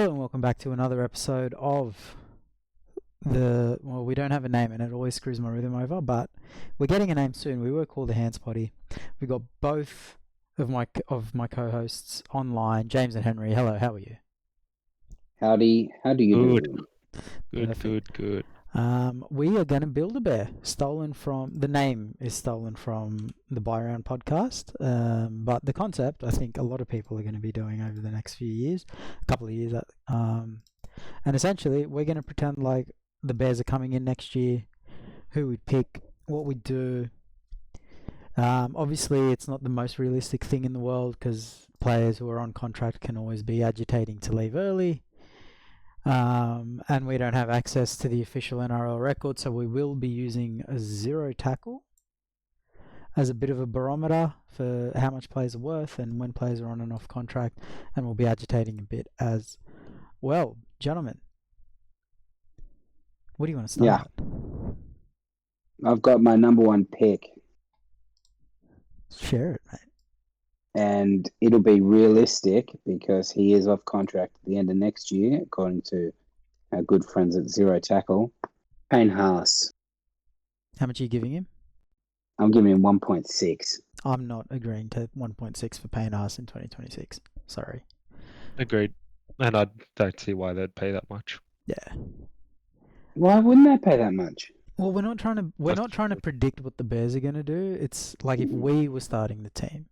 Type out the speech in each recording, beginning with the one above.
Hello and welcome back to another episode of we don't have a name and it always screws my rhythm over, but we're getting a name soon. We were called the H&SPoddy. We've got both of my co-hosts online, James and Henry. Hello, how are you? Howdy, how do you do? Good. We are going to build a bear. The name is stolen from the Buy Around podcast, but the concept, I think a lot of people are going to be doing over the next few years, a couple of years. And essentially, we're going to pretend like the Bears are coming in next year, who we'd pick, what we'd do. Obviously, it's not the most realistic thing in the world because players who are on contract can always be agitating to leave early. And we don't have access to the official NRL record, so we will be using a zero tackle as a bit of a barometer for how much players are worth and when players are on and off contract, and we'll be agitating a bit as well. Gentlemen, what do you want to start? I've got my number one pick. Share it, mate. And it'll be realistic because he is off contract at the end of next year, according to our good friends at Zero Tackle. Payne Haas. How much are you giving him? I'm giving him 1.6. I'm not agreeing to 1.6 for Payne Haas in 2026. Sorry. Agreed. And I don't see why they'd pay that much. Yeah. Why wouldn't they pay that much? Well, we're not trying to predict what the Bears are going to do. It's like if we were starting the team.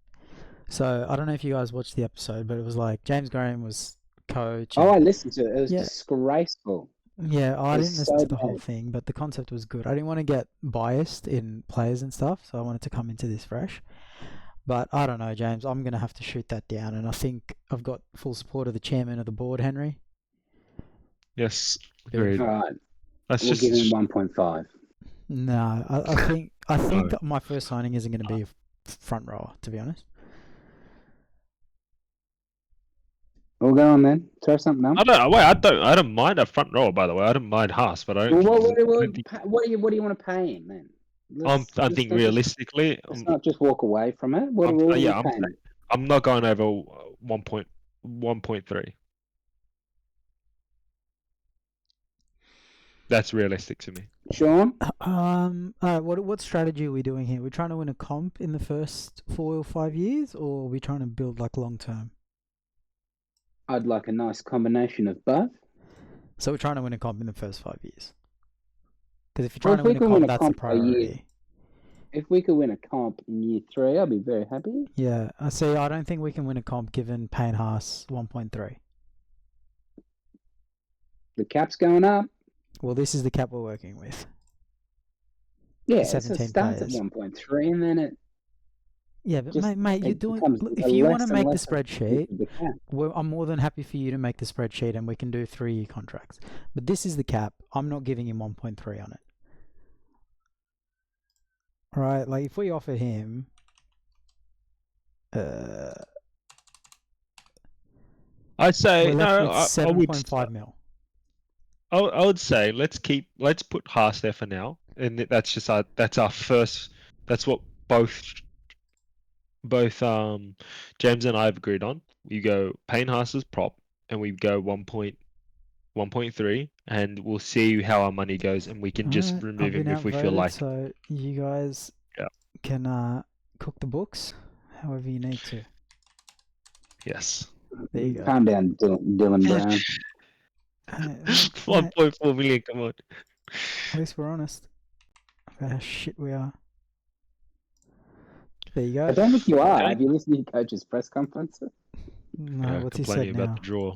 So, I don't know if you guys watched the episode, but it was like James Graham was coach. I listened to it. It was disgraceful. Yeah, I didn't listen to the whole thing, but the concept was good. I didn't want to get biased in players and stuff, so I wanted to come into this fresh. But I don't know, James. I'm going to have to shoot that down, and I think I've got full support of the chairman of the board, Henry. Yes, agreed. All right. We'll give him 1.5. No, I think my first signing isn't going to be a front rower, to be honest. We'll go on then. Throw something else. I don't mind a front rower, by the way. I don't mind Haas, but I don't. What do you want to pay him then? I think realistically, let's not just walk away from it. I'm not going over 1.3. That's realistic to me. Shaun? What strategy are we doing here? We're trying to win a comp in the first 4 or 5 years, or are we trying to build like long term? I'd like a nice combination of both. So we're trying to win a comp in the first 5 years. Because if you're trying to win a comp, that's the priority. If we could win a comp in year 3, I'd be very happy. Yeah, I see. I don't think we can win a comp given Payne Haas 1.3. The cap's going up. Well, this is the cap we're working with. Yeah, so it starts at 1.3 and then it... Yeah, but mate, you're doing... If you want to make the spreadsheet, I'm more than happy for you to make the spreadsheet and we can do 3-year contracts. But this is the cap. I'm not giving him 1.3 on it. Alright, like if we offer him... I'd say... No, 7.5 mil. I would say let's put Haas there for now, and that's just our first. That's what both James and I have agreed on. We go Payne Haas as prop, and we go 1.3, and we'll see how our money goes, and we can just remove him if we feel like. So you guys can cook the books however you need to. Yes. There you go. Calm down, Dylan Brown. 1.4 million, come on. At least we're honest about how shit we are. There you go. I don't think you are. Okay. Have you listened to your coach's press conference? No, what's he said now? About the draw.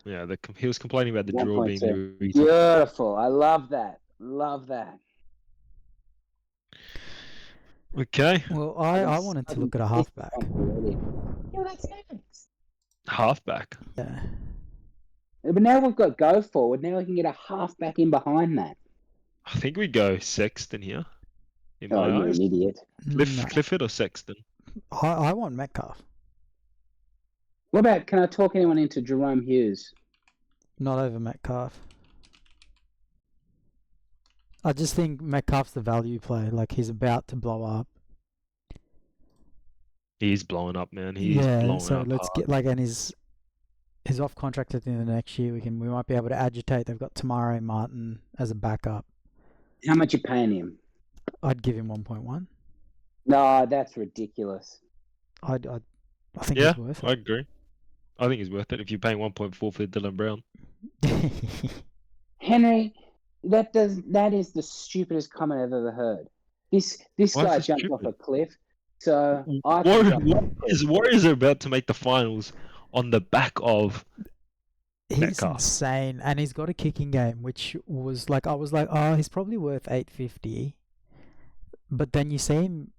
Yeah, he was complaining about the draw being the reason. Beautiful. I love that. Okay. Well, I wanted to look at a halfback. Yeah, that's nice. Halfback? Yeah. But now we've got go forward. Now we can get a halfback in behind that. I think we go Sexton here. You're an idiot. Clifford or Sexton? I want Metcalf. What about, can I talk anyone into Jerome Hughes? Not over Metcalf. I just think Metcalf's the value play. Like, he's about to blow up. He's blowing up, man. He's blowing up. So let's get, like, and he's He's off contract at the end of next year. We might be able to agitate. They've got Tamare Martin as a backup. How much you paying him? I'd give him 1.1. No, that's ridiculous. I think he's worth it. I agree. I think he's worth it if you're paying 1.4 for Dylan Brown. Henry, that is the stupidest comment I've ever heard. This guy jumped off a cliff. So Warriors are about to make the finals on the back of He's Metcalf. Insane, and he's got a kicking game, which was like, I was like, oh, he's probably worth 850. But then you see him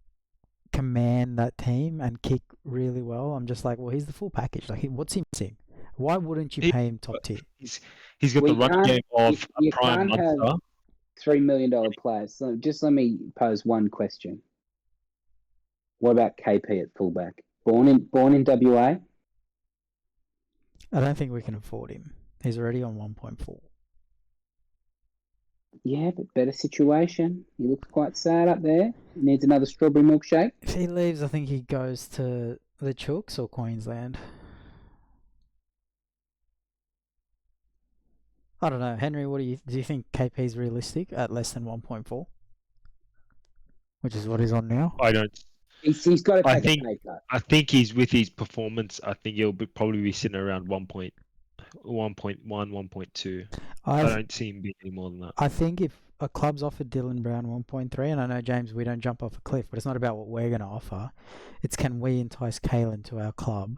command that team and kick really well. I'm just like, well, he's the full package. Like, what's he missing? Why wouldn't you pay him top tier? He's got the run game of a prime monster. $3 million players. So just let me pose one question. What about KP at fullback? Born in WA? I don't think we can afford him. He's already on 1.4. Yeah, but better situation. He looks quite sad up there. He needs another strawberry milkshake. If he leaves, I think he goes to the Chooks or Queensland. I don't know. Henry, do you think KP's realistic at less than 1.4? Which is what he's on now? I don't. He's got to take a pay cut. I think he's with his performance. I think he'll probably be sitting around 1.1, 1.2. I don't see him being any more than that. I think if a club's offered Dylan Brown 1.3, and I know, James, we don't jump off a cliff, but it's not about what we're going to offer. It's can we entice Kalen to our club?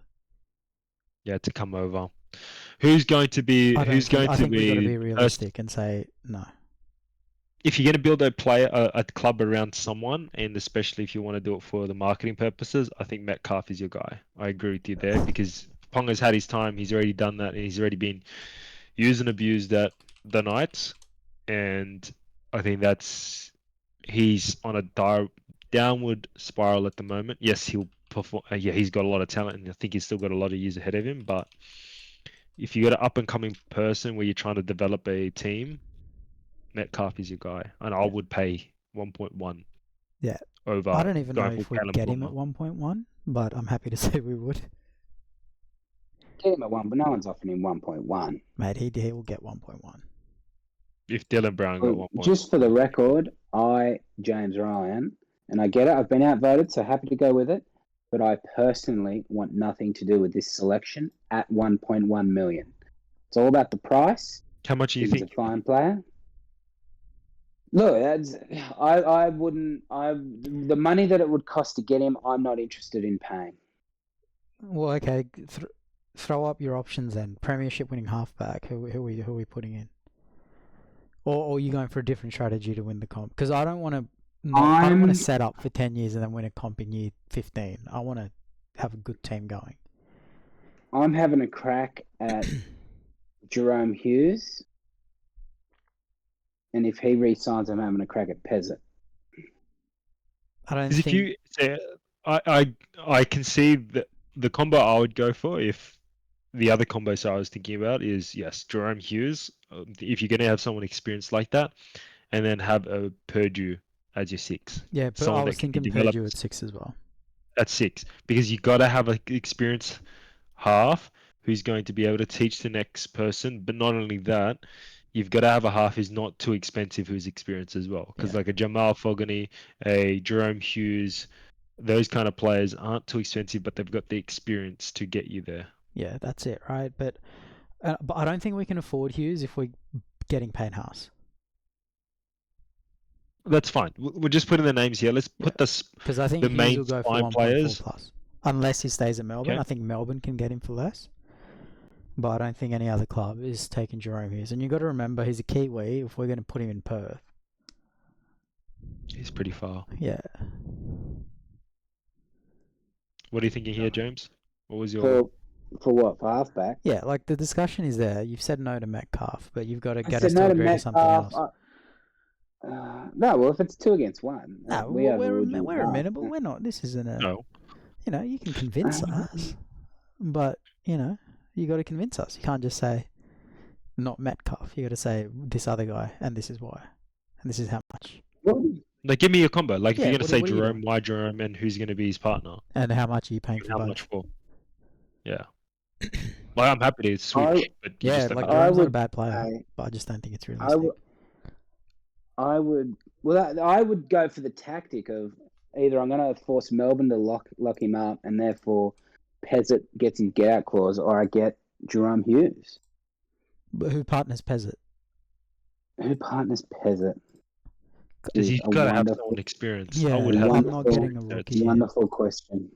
Yeah, to come over. Who's going to be? I think we've got to be realistic and say no. If you're going to build a club around someone, and especially if you want to do it for the marketing purposes, I think Metcalf is your guy. I agree with you there because Ponga's had his time. He's already done that, and he's already been used and abused at the Knights. And I think he's on a downward spiral at the moment. Yes, he'll perform. He's got a lot of talent, and I think he's still got a lot of years ahead of him. But if you got an up and coming person where you're trying to develop a team, Metcalf is your guy, and I would pay 1.1. Yeah. Over. I don't even know if we'd get him at 1.1, but I'm happy to say we would. Get him at 1, but no one's offering him 1.1. Mate, he will get 1.1. If Dylan Brown got 1.1. Just for the record, James Ryan, and I get it, I've been outvoted, so happy to go with it, but I personally want nothing to do with this selection at 1.1 million. It's all about the price. How much do you think? He's a fine player. Look, I wouldn't. The money that it would cost to get him, I'm not interested in paying. Well, okay, throw up your options then. Premiership winning halfback. Who are we putting in? Or are you going for a different strategy to win the comp? Because I don't want to. I don't want to set up for 10 years and then win a comp in year 15. I want to have a good team going. I'm having a crack at Jerome Hughes. And if he re-signs, I'm having a crack at Pezzett. I don't think... If you say, I can see that the combo I would go for if the other combos I was thinking about is, yes, Jerome Hughes. If you're going to have someone experienced like that, and then have a Purdue as your 6. Yeah, but I was thinking Purdue at 6 as well. At 6, because you got to have an experienced half who's going to be able to teach the next person. But not only that, you've got to have a half who's not too expensive, who's experienced as well. Because like a Jamal Fogarty, a Jerome Hughes, those kind of players aren't too expensive, but they've got the experience to get you there. Yeah, that's it, right? But I don't think we can afford Hughes if we're getting Payne Haas. That's fine. We're just putting the names here. Let's put because I think the Hughes main will go for 1.4 plus, unless he stays at Melbourne. Okay. I think Melbourne can get him for less. But I don't think any other club is taking Jerome Hughes. And you've got to remember, he's a Kiwi if we're going to put him in Perth. He's pretty far. Yeah. What are you thinking here, James? What was your... For what? For halfback? Yeah, like the discussion is there. You've said no to Metcalf, but you've got to get us to agree to something else. No, well, if it's 2 against 1. No, we're amenable. We're not. This isn't a... No. You know, you can convince us. But, you know... You got to convince us. You can't just say, not Metcalf. You got to say this other guy, and this is why, and this is how much. Like, give me a combo. Like, if you're gonna say Jerome, why Jerome, and who's gonna be his partner, and how much are you paying for both? How much for? Yeah. Like, I'm happy to switch, but you Yeah, just let me like know. Jerome's not a would bad player, say but I just don't think it's I realistic. would I would well I would go for the tactic of either I'm going to force Melbourne to lock him up, and therefore Pezzett gets his get out clause, or I get Jerome Hughes. But who partners Pezzett? Who partners Pezzett? Because Is he's a got to have wonderful, someone experienced. I Yeah, would have I'm not wonderful, getting a rookie here. wonderful question.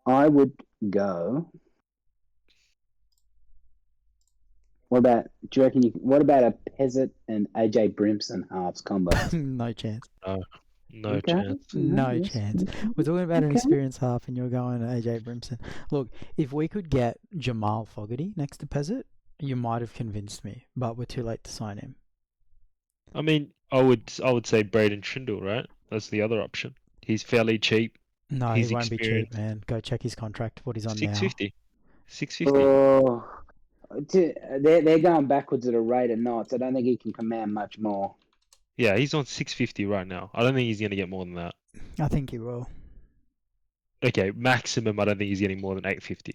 I would go. What about? Do you reckon? What about a Pezzett and AJ Brimson halves combo? No chance. no Okay. chance. No Yes. chance. We're talking about an Okay. experienced half, and you're going to AJ Brimson. Look, if we could get Jamal Fogarty next to Pezzett, you might have convinced me, but we're too late to sign him. I mean, I would say Braden Trindle, right? That's the other option. He's fairly cheap. No, He's he won't be cheap, experienced. man. Go check his contract, what he's on now. 650. 650. Oh, they're going backwards at a rate of knots. I don't think he can command much more. Yeah, he's on 650 right now. I don't think he's going to get more than that. I think he will. Okay, maximum, I don't think he's getting more than 850.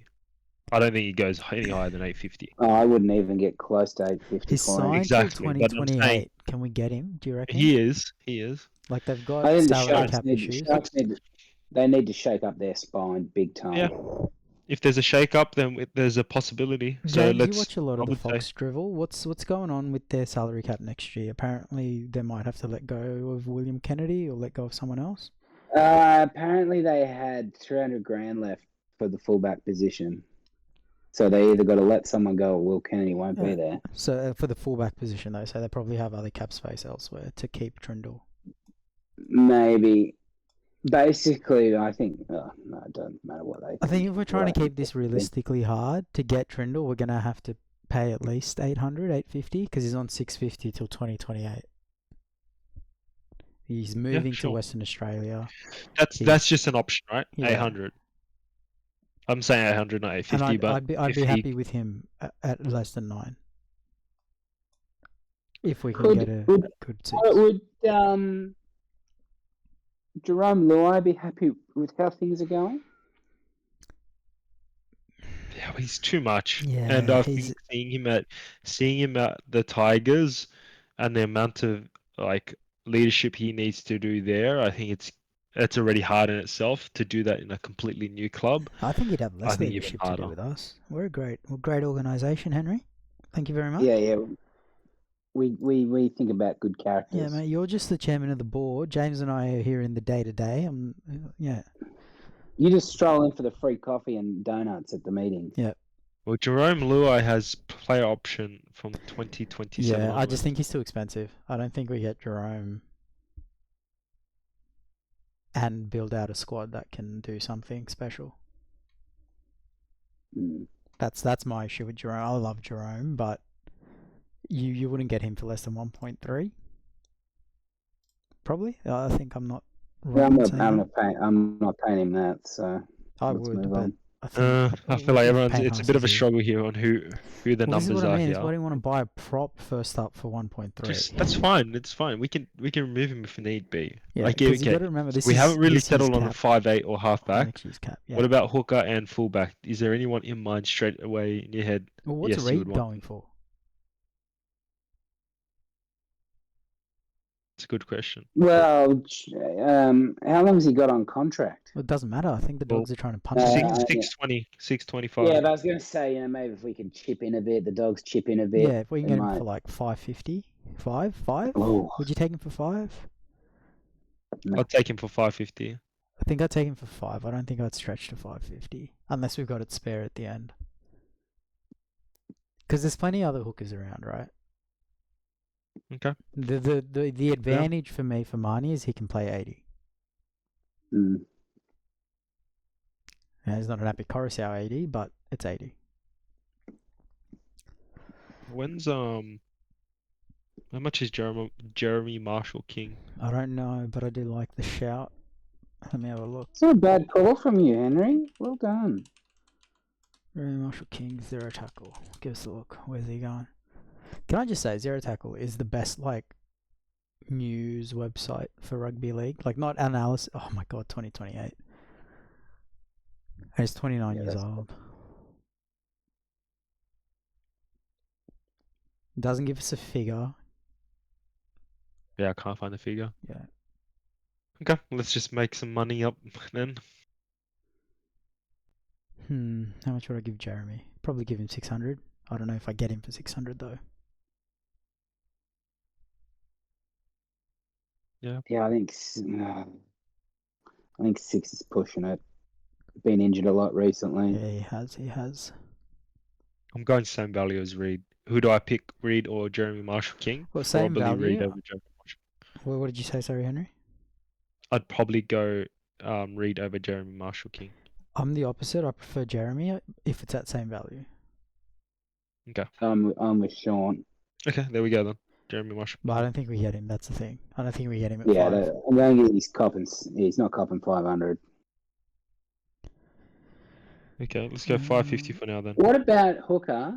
I don't think he goes any higher than 850. Oh, I wouldn't even get close to 850 He's for him. signed Exactly, till but I'm saying 2028. Can we get him? Do you reckon? He is. Like they've I got think the salary Sharks cap issues. they need to shake up their spine big time. Yeah. If there's a shake-up, then there's a possibility. So James, you let's. watch a lot I of the would say- Fox drivel. What's going on with their salary cap next year? Apparently, they might have to let go of William Kennedy or let go of someone else. Apparently, they had 300 grand left for the fullback position. So they either got to let someone go or Will Kennedy won't be there. So for the fullback position, though, so they probably have other cap space elsewhere to keep Trindle. Maybe. Basically, I think. No, it doesn't matter what they think. I think if we're trying to Right. keep this realistically hard to get Trindle, we're going to have to pay at least 800, 850 because he's on 650 till 2028. He's moving sure. to Western Australia. That's just an option, right? Yeah. 800. I'm saying 800, not 850. And but I'd be happy with him at less than 9. If we can get a good 6. Would Jerome Luai be happy with how things are going? Yeah, he's too much. Yeah, And I think seeing him at the Tigers and the amount of like leadership he needs to do there, I think it's already hard in itself to do that in a completely new club. I think he'd have I less think even leadership to harder. do with us. We're a great organisation, Henry. Thank you very much. Yeah. We think about good characters. Yeah, mate, you're just the chairman of the board. James and I are here in the day-to-day. Yeah. You just stroll in for the free coffee and donuts at the meeting. Yeah. Well, Jerome Luai has player option from 2027. Yeah, I just think he's too expensive. I don't think we get Jerome and build out a squad that can do something special. Mm. That's my issue with Jerome. I love Jerome, but you wouldn't get him for less than 1.3. Probably. I think I'm not Yeah, wrong. I'm not paying him that. So I let's would, move but on. I feel like Payne it's a Haas bit of a is here. struggle here on who the Well, numbers this is what are I mean. here. Is why do you want to buy a prop first up for 1.3? That's fine. It's fine. We can remove him if need be. Yeah, Like, because you okay. got to remember this. We is, haven't really this settled year's on a cap. 5'8" or halfback. Next year's cap. Yeah. What about hooker and fullback? Is there anyone in mind straight away in your head? Well, what's Yes, you would Reed want. going for? It's a good question. Well, how long has he got on contract? Well, it doesn't matter. I think the Well, Dogs are trying to punch yeah. him. 620, 625. Yeah, but I was going to say, maybe if we could chip in a bit, the Dogs chip in a bit. Yeah, if we can it get him might- for like 550, 5. Oh, Would you take him for 5? I'll take him for 550. I think I'd take him for 5. I don't think I'd stretch to 550 unless we've got it spare at the end. Because there's plenty of other hookers around, right? Okay. The advantage for me for Marnie is he can play 80. mm. Now, he's not an Epic Coruscant 80, but it's 80. When's how much is Jeremy Marshall King? I don't know, but I do like the shout. Let me have a look. It's not a bad call from you, Henry. Well done. Jeremy Marshall King, 0 tackle. Give us a look. Where's he going? Can I just say, 0 tackle is the best news website for rugby league. Like, not analysis. Oh my god, 2028. And he's 29 years old. It doesn't give us a figure. Yeah, I can't find the figure. Yeah. Okay, let's just make some money up then. How much would I give Jeremy? Probably give him 600. I don't know if I get him for 600 though. Yeah. Yeah, I think 6 is pushing it. Been injured a lot recently. Yeah, he has. I'm going same value as Reed. Who do I pick, Reed or Jeremy Marshall-King? Well, same Probably Reed value. over Jeremy Marshall. What did you say, sorry, Henry? I'd probably go Reed over Jeremy Marshall-King. I'm the opposite. I prefer Jeremy if it's at same value. Okay. I'm with Shaun. Okay, there we go then. Jeremy Marshall. But I don't think we get him. That's the thing. I don't think we get him at Yeah, 5. I'm going to get he's not copping 500. Okay, let's go 550 for now then. What about Hooker?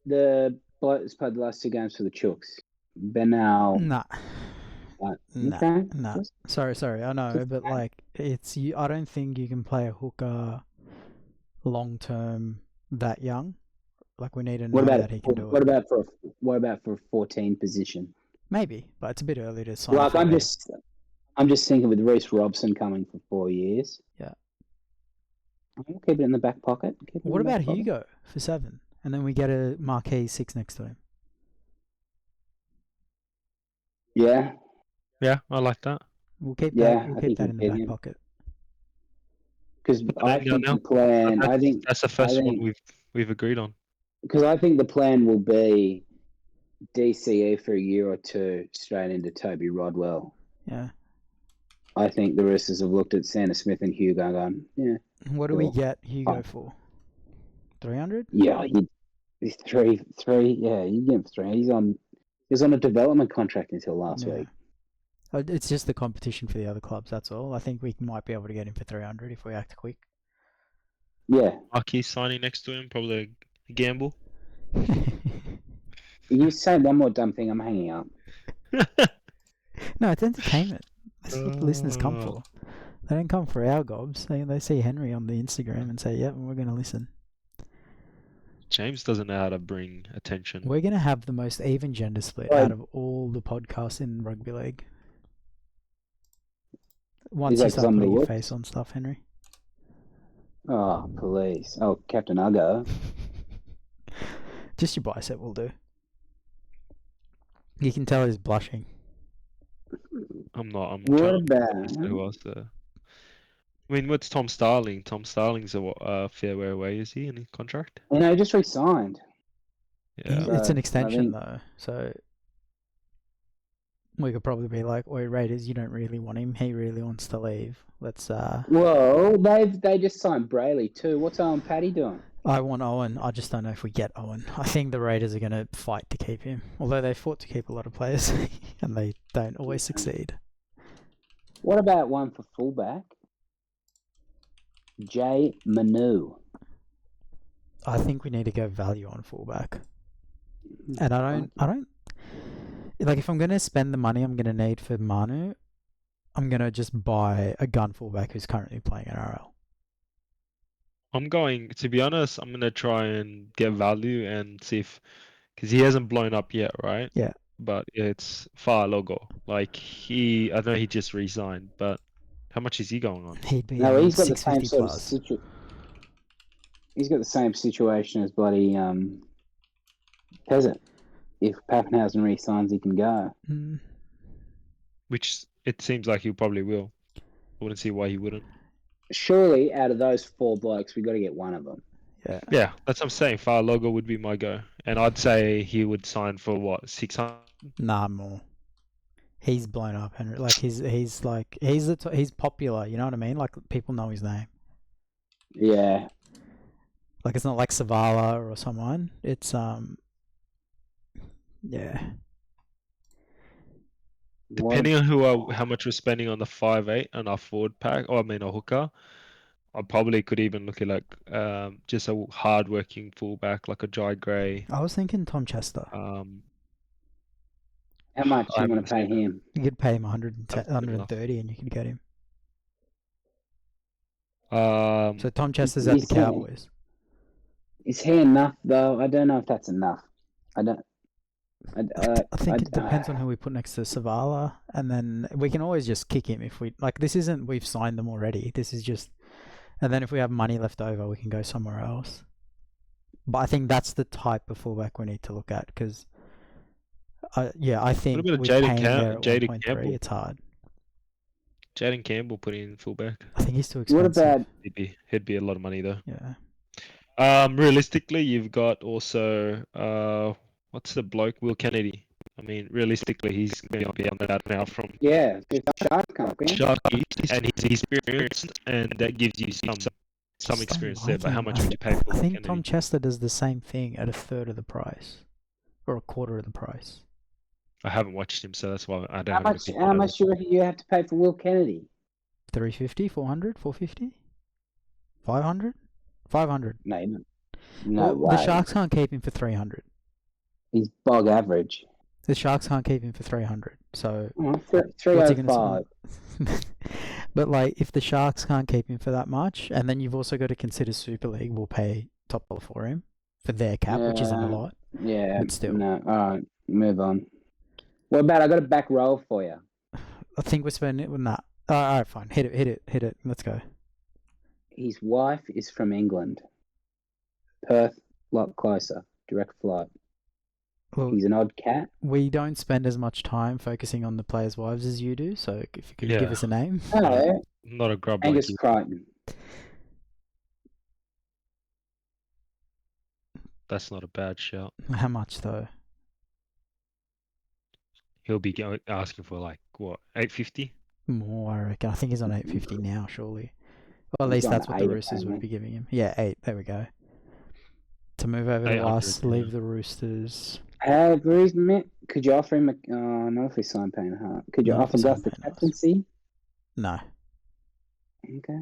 The bloke that's played the last 2 games for the Chooks. Benal. Nah. Okay. Nah. Sorry. I know, but like it's you. I don't think you can play a hooker long term that young. Like we need to know that he can do what it. about for a 14 position? Maybe, but it's a bit early to sign. Like I'm just thinking with Reece Robson coming for 4 years. Yeah. We'll keep it in the back pocket. What about Hugo for 7? And then we get a marquee 6 next to him. Yeah. Yeah, I like that. We'll keep Yeah, that. We'll I keep think that in the we'll back get him. pocket. Because I think the plan. That's the first one we've agreed on. Because I think the plan will be DCE for a year or 2 straight into Toby Rodwell. Yeah. I think the Roosters have looked at Santa Smith and Hugo going, yeah. What do we get Hugo for? 300? Yeah, he's three. Yeah, you get him 3. He was on a development contract until last week. It's just the competition for the other clubs. That's all. I think we might be able to get him for 300 if we act quick. Yeah. Marquis signing next to him, probably a gamble. You say one more dumb thing, I'm hanging up. No, it's entertainment. That's what the listeners come for. They don't come for our gobs. They see Henry on the Instagram and say, yep, we're going to listen. James doesn't know how to bring attention. We're going to have the most even gender split out of all the podcasts in rugby league. Once you start putting your face on stuff, Henry. Oh, please. Oh, Captain Uggo. Just your bicep will do. You can tell he's blushing. I'm not. What about? Who else there? I mean, what's Tom Starling? Tom Starling's a fair way away, is he, in his contract? He just re-signed. Yeah. It's an extension, though. So we could probably be like, oi, Raiders, you don't really want him. He really wants to leave. Let's... Well, they just signed Brayley too. What's Owen Paddy doing? I want Owen. I just don't know if we get Owen. I think the Raiders are going to fight to keep him. Although they fought to keep a lot of players and they don't always succeed. What about one for fullback? Jay Manu. I think we need to go value on fullback. And I don't like if I'm going to spend the money I'm going to need for Manu, I'm going to just buy a gun fullback who's currently playing NRL. To be honest, I'm going to try and get value and see if, because he hasn't blown up yet, right? Yeah. But it's far logo. Like I know he just resigned, but how much is he going on? He'd be he's got the same 650 sort plus. of he's got the same situation as bloody Peasant. If Pappenhausen re-signs, he can go. Which it seems like he probably will. I wouldn't see why he wouldn't. Surely, out of those 4 blokes, we got to get one of them. Yeah, that's what I'm saying. Far logo would be my go, and I'd say he would sign for what, 600? Nah, more. He's blown up, Henry. Like he's popular. You know what I mean? Like people know his name. Yeah. Like it's not like Savala or someone. It's yeah. Depending on how much we're spending on the 5'8" and our forward pack, a hooker, I probably could even look at like just a hard-working fullback like a Jai Gray. I was thinking Tom Chester. How much do you want to pay him? You could pay him 130 and you could get him. So Tom Chester's at the Cowboys. Is he enough though? I don't know if that's enough. I don't. I think it depends on who we put next to Savala, and then we can always just kick him if we like. This isn't we've signed them already. This is just, and then if we have money left over, we can go somewhere else. But I think that's the type of fullback we need to look at because, I think about with Jaden Payne there at Jaden 1.3, Campbell? it's hard. Jaden Campbell put in fullback. I think he's too What expensive. about? He'd be a lot of money though. Yeah. Realistically, you've got also what's the bloke? Will Kennedy. I mean, realistically, he's going to be on that now from Yeah, the Sharks can't be. Sharkies, and he's experienced, and that gives you some Just experience don't there. like But how him. much would you pay for I Will think Kennedy? Tom Chester does the same thing at a third of the price, or a quarter of the price. I haven't watched him, so that's why I don't How have an much? opinion How on much it. do you reckon you have to pay for Will Kennedy? 350, 400, 450, 500, 500. No Well, the way. Sharks can't keep him for 300. He's bog average. The Sharks can't keep him for 300. So Oh, what's he going 305. to? But like, if the Sharks can't keep him for that much, and then you've also got to consider Super League will pay top dollar for him for their cap, which isn't a lot. Yeah, But still. No. All right, move on. What about? I got a back row for you. I think we're spending it with that. All right, fine. Hit it. Let's go. His wife is from England. Perth, lot closer. Direct flight. Well, He's an odd cat. we don't spend as much time focusing on the players' wives as you do. So if you could give us a name. Oh, Not a grub Angus like you. Crichton. That's not a bad shout. How much though? He'll be asking for like what, 850? More, I reckon. I think he's on 850 now, surely. Well, at He's least on that's what the 8 Roosters would apparently. be giving him. Yeah, 8. There we go. To move over to 800, us, yeah. leave the Roosters. Could you offer him not if we sign Payne Haas. Could you Not if offer we sign Gus the Payne Haas. captaincy? No, Okay.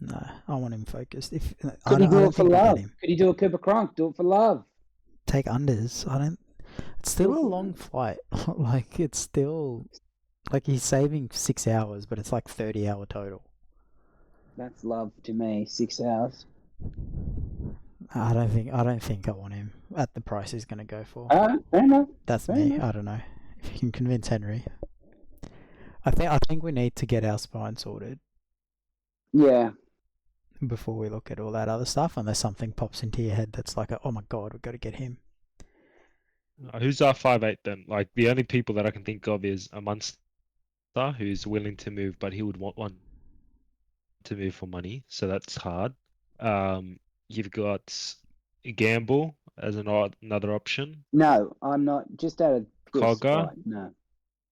no. I want him focused. If I Could he don't, I do don't it for think we'll get love? him. Could he do a Cooper Cronk? Do it for love. Take unders. I don't. It's still a long flight. Like it's still like he's saving 6 hours, but it's like 30-hour total. That's love to me. 6 hours. I don't think I want him at the price he's going to go for. Fair enough. That's fair me. enough. I don't know if you can convince Henry. I think we need to get our spine sorted Yeah. before we look at all that other stuff. Unless something pops into your head that's like, oh my god, we've got to get him. Who's our 5'8" then? Like the only people that I can think of is a Munster who's willing to move, but he would want one to move for money, so that's hard. You've got Gamble as another option. No, I'm not. Just out of this. Cogger Right, no.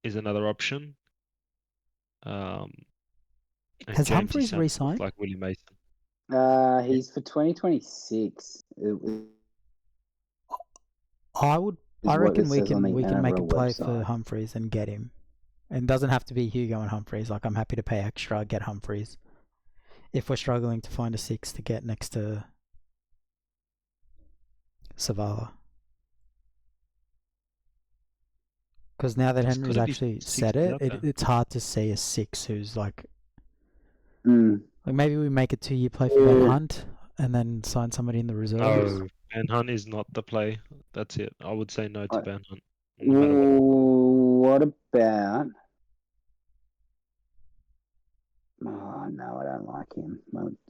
is another option. And Has James Humphries sounds re-signed? like Willie Mason. He's for 2026. I reckon we can make a NRL play for website. Humphries and get him. And it doesn't have to be Hugo and Humphries. Like I'm happy to pay extra, get Humphries. If we're struggling to find a 6 to get next to Savala. Because now that There's Henry's gotta be actually six said it, out there. it's hard to see a 6 who's like Mm. maybe we make a 2-year play for Ben Hunt and then sign somebody in the reserves. No, Ben Hunt is not the play. That's it. I would say no to I- Ben Hunt. No matter what. What about? Oh no, I don't like him.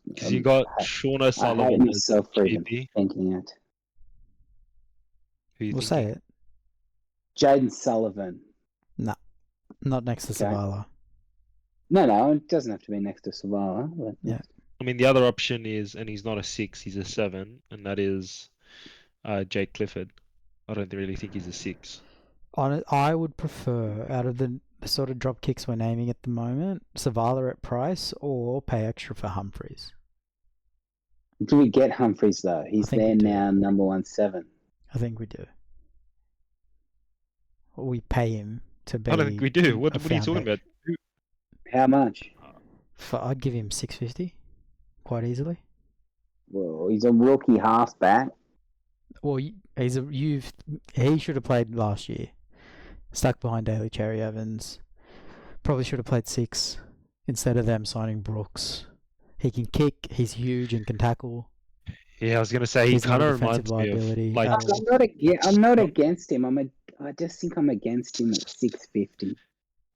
Because you got Shaun I hate O'Sullivan as myself for even GP. thinking it. Who you We'll thinking? say it. Jaden Sullivan. Not next to Okay. Savala. No, it doesn't have to be next to Savala. But Yeah. I mean, the other option is, and he's not a 6, he's a 7, and that is Jake Clifford. I don't really think he's a 6. I would prefer, out of the sort of drop kicks we're naming at the moment, Savala at price or pay extra for Humphries. Do we get Humphries though? He's think there we do. now, number 17. I think we do. Or we pay him to be. I don't think we do. What a are you talking foundation. about? How much? I'd give him 650 quite easily. Well, he's a rookie halfback. Well, he should have played last year. Stuck behind Daly Cherry Evans. Probably should have played 6 instead of them signing Brooks. He can kick. He's huge and can tackle. Yeah, I was gonna say he He's not kind a of defensive reminds me of liability like at all. I'm not against him. I just think I'm against him at 650.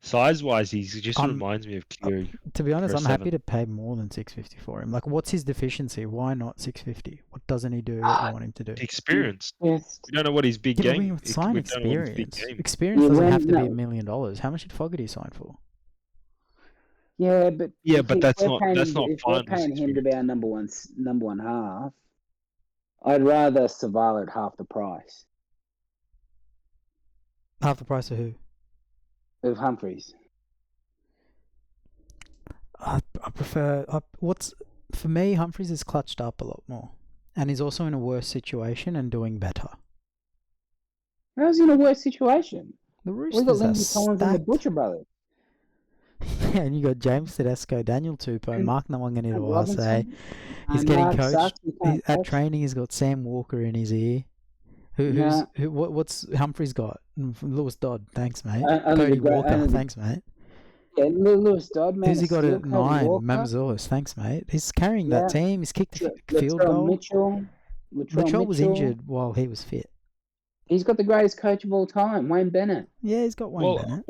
size-wise. He just I'm- reminds me of Cleary. To be honest, for a I'm happy seven. to pay more than 650 for him. Like, what's his deficiency? Why not 650? What doesn't he do that you want him to do? Experience. Yes. We don't know what his big Yeah, but we game. can sign We don't know what his big experience. game. Experience Yeah, doesn't when- have to be no. $1 million. How much did Fogarty sign for? Yeah, but Yeah, if but that's not if we're fine. paying him to be our number one half, I'd rather Savala at half the price Half the price of who? of Humphries. I prefer. For me, Humphries is clutched up a lot more, and he's also in a worse situation and doing better. How's he in a worse situation? The We've got Roosters are Lindsay Collins and the stacked. Butcher Brothers. Yeah, and you got James Tedesco, Daniel Tupou, And- Mark Nawangani and Wase. Robinson, He's and getting Mark coached. Sucks, he can't At coach. training, he's got Sam Walker in his ear. What's Humphries got? Lewis Dodd, thanks mate. Only Cody the great- Walker, only the- thanks mate. Yeah, Lewis Dodd, man. Who's he got at 9? Walker, Mamzoulis, thanks mate. He's carrying that Yeah. team. He's kicked a field Latrell goal. Mitchell. Latrell was injured while he was fit. He's got the greatest coach of all time, Wayne Bennett. Yeah, he's got Wayne Bennett.